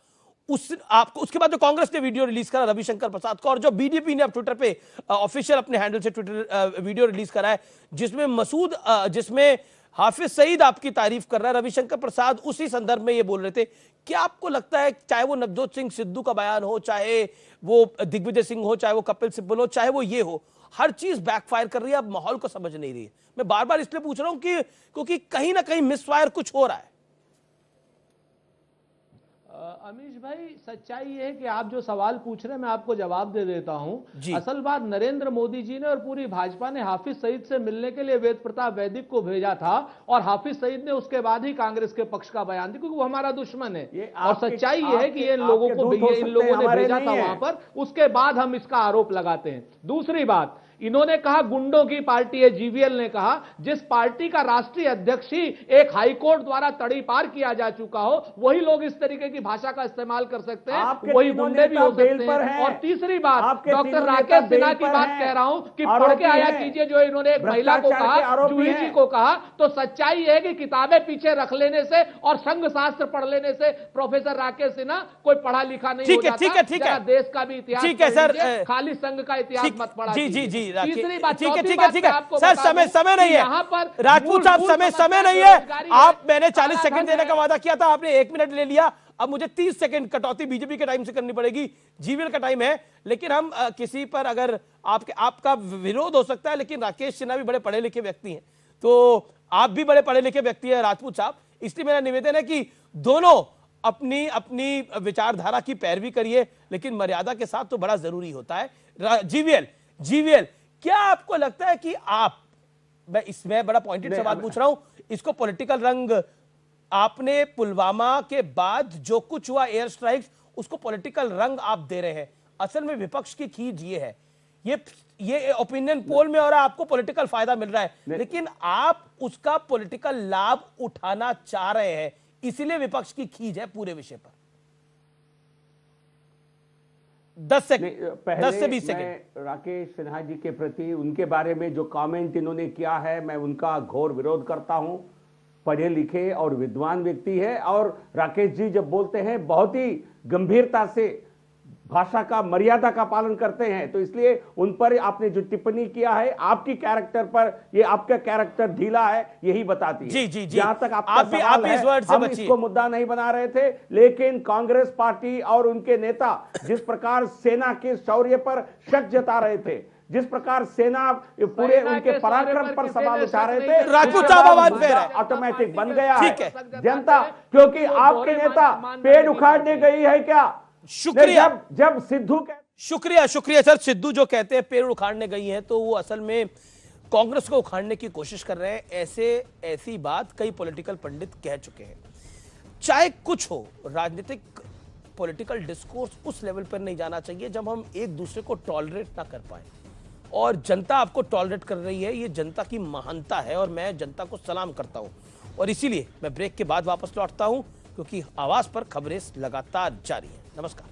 उसके बाद जो कांग्रेस ने वीडियो रिलीज करा रविशंकर प्रसाद का, और जो बीजेपी ने अब ट्विटर पे ऑफिशियल अपने हैंडल से ट्विटर वीडियो रिलीज करा है, जिसमें हाफिज सईद आपकी तारीफ कर रहा है, रविशंकर प्रसाद उसी संदर्भ में ये बोल रहे थे, क्या आपको लगता है चाहे वो नवजोत सिंह सिद्धू का बयान हो, चाहे वो दिग्विजय सिंह हो, चाहे वो कपिल सिब्बल हो, चाहे वो ये हो, हर चीज बैकफायर कर रही है, अब माहौल को समझ नहीं रही है? मैं बार बार इसलिए पूछ रहा हूं कि क्योंकि कहीं ना कहीं मिसफायर कुछ हो रहा है। अमीश भाई, सच्चाई ये है कि आप जो सवाल पूछ रहे हैं मैं आपको जवाब दे देता हूं। असल बात, नरेंद्र मोदी जी ने और पूरी भाजपा ने हाफिज सईद से मिलने के लिए वेद प्रताप वैदिक को भेजा था, और हाफिज सईद ने उसके बाद ही कांग्रेस के पक्ष का बयान दिया, क्योंकि वो हमारा दुश्मन है। और सच्चाई ये है कि इन लोगों ने भेजा था वहां पर, उसके बाद हम इसका आरोप लगाते हैं। दूसरी बात, इन्होंने कहा गुंडों की पार्टी है, जीवीएल ने कहा जिस पार्टी का राष्ट्रीय अध्यक्ष ही एक हाईकोर्ट द्वारा तड़ी पार किया जा चुका हो, वही लोग इस तरीके की भाषा का इस्तेमाल कर सकते हैं, वही गुंडे भी हो सकते हैं। और तीसरी बात, डॉक्टर राकेश सिन्हा की बात कह रहा हूं कि पढ़ के आया कीजिए, जो इन्होंने एक महिला को कहा, जूही जी को कहा, तो सच्चाई है कि किताबें पीछे रख लेने से और संघ शास्त्र पढ़ लेने से प्रोफेसर राकेश सिन्हा कोई पढ़ा लिखा नहीं हो जाता। ठीक है, देश का भी इतिहास, ठीक है सर, खाली संघ का इतिहास मत पढ़ा। जी तीसरी बात, ठीक है सर, समय नहीं है राजपूत साहब, समय नहीं है। आप, मैंने 40 सेकंड देने का वादा किया था, आपने 1 मिनट ले लिया, अब मुझे 30 सेकंड कटौती बीजेपी के टाइम से करनी पड़ेगी, जीवीएल का टाइम है। लेकिन हम किसी पर अगर आपका विरोध हो सकता है, लेकिन राकेश सिन्हा भी बड़े पढ़े लिखे व्यक्ति हैं, तो आप भी बड़े पढ़े लिखे व्यक्ति हैं राजपूत साहब, इसलिए मेरा निवेदन है कि दोनों अपनी अपनी विचारधारा की पैरवी करिए, लेकिन मर्यादा के साथ तो बड़ा जरूरी होता है। जीवीएल, क्या आपको लगता है कि मैं इसमें बड़ा पॉइंटेड सवाल पूछ रहा हूं, इसको पॉलिटिकल रंग, आपने पुलवामा के बाद जो कुछ हुआ एयर स्ट्राइक्स, उसको पॉलिटिकल रंग आप दे रहे हैं। असल में विपक्ष की खींच ये है, ये ओपिनियन पोल में और आपको पॉलिटिकल फायदा मिल रहा है, लेकिन आप उसका पॉलिटिकल लाभ उठाना चाह रहे हैं, इसीलिए विपक्ष की खींच है पूरे विषय पर। 10 से 20 सेकंड। राकेश सिन्हा जी के प्रति उनके बारे में जो कमेंट इन्होंने किया है, मैं उनका घोर विरोध करता हूं। पढ़े लिखे और विद्वान व्यक्ति है, और राकेश जी जब बोलते हैं बहुत ही गंभीरता से भाषा का, मर्यादा का पालन करते हैं, तो इसलिए उन पर आपने जो टिप्पणी किया है, आपकी कैरेक्टर पर, ये आपका कैरेक्टर ढीला है, यही बताती है। जी। जहां तक आपका सवाल है, हम इसको मुद्दा नहीं बना रहे थे, लेकिन कांग्रेस पार्टी और उनके नेता जिस प्रकार सेना के शौर्य पर शक जता रहे थे, जिस प्रकार सेना पूरे उनके पराक्रम पर सवाल उठा रहे थे, राजपूत साहब आवाज पे ऑटोमेटिक बन गया है जनता, क्योंकि आपके नेता पेड़ उखाड़ने गई है क्या? शुक्रिया। जब सिद्धू शुक्रिया सर, सिद्धू जो कहते हैं पेड़ उखाड़ने गई है, तो वो असल में कांग्रेस को उखाड़ने की कोशिश कर रहे हैं। ऐसी बात कई पॉलिटिकल पंडित कह चुके हैं। चाहे कुछ हो, राजनीतिक पॉलिटिकल डिस्कोर्स उस लेवल पर नहीं जाना चाहिए जब हम एक दूसरे को टॉलरेट ना कर पाए, और जनता आपको टॉलरेट कर रही है, ये जनता की महानता है, और मैं जनता को सलाम करता हूं। और इसीलिए मैं ब्रेक के बाद वापस लौटता हूं, क्योंकि आवाज पर खबरें लगातार जारी है। नमस्कार।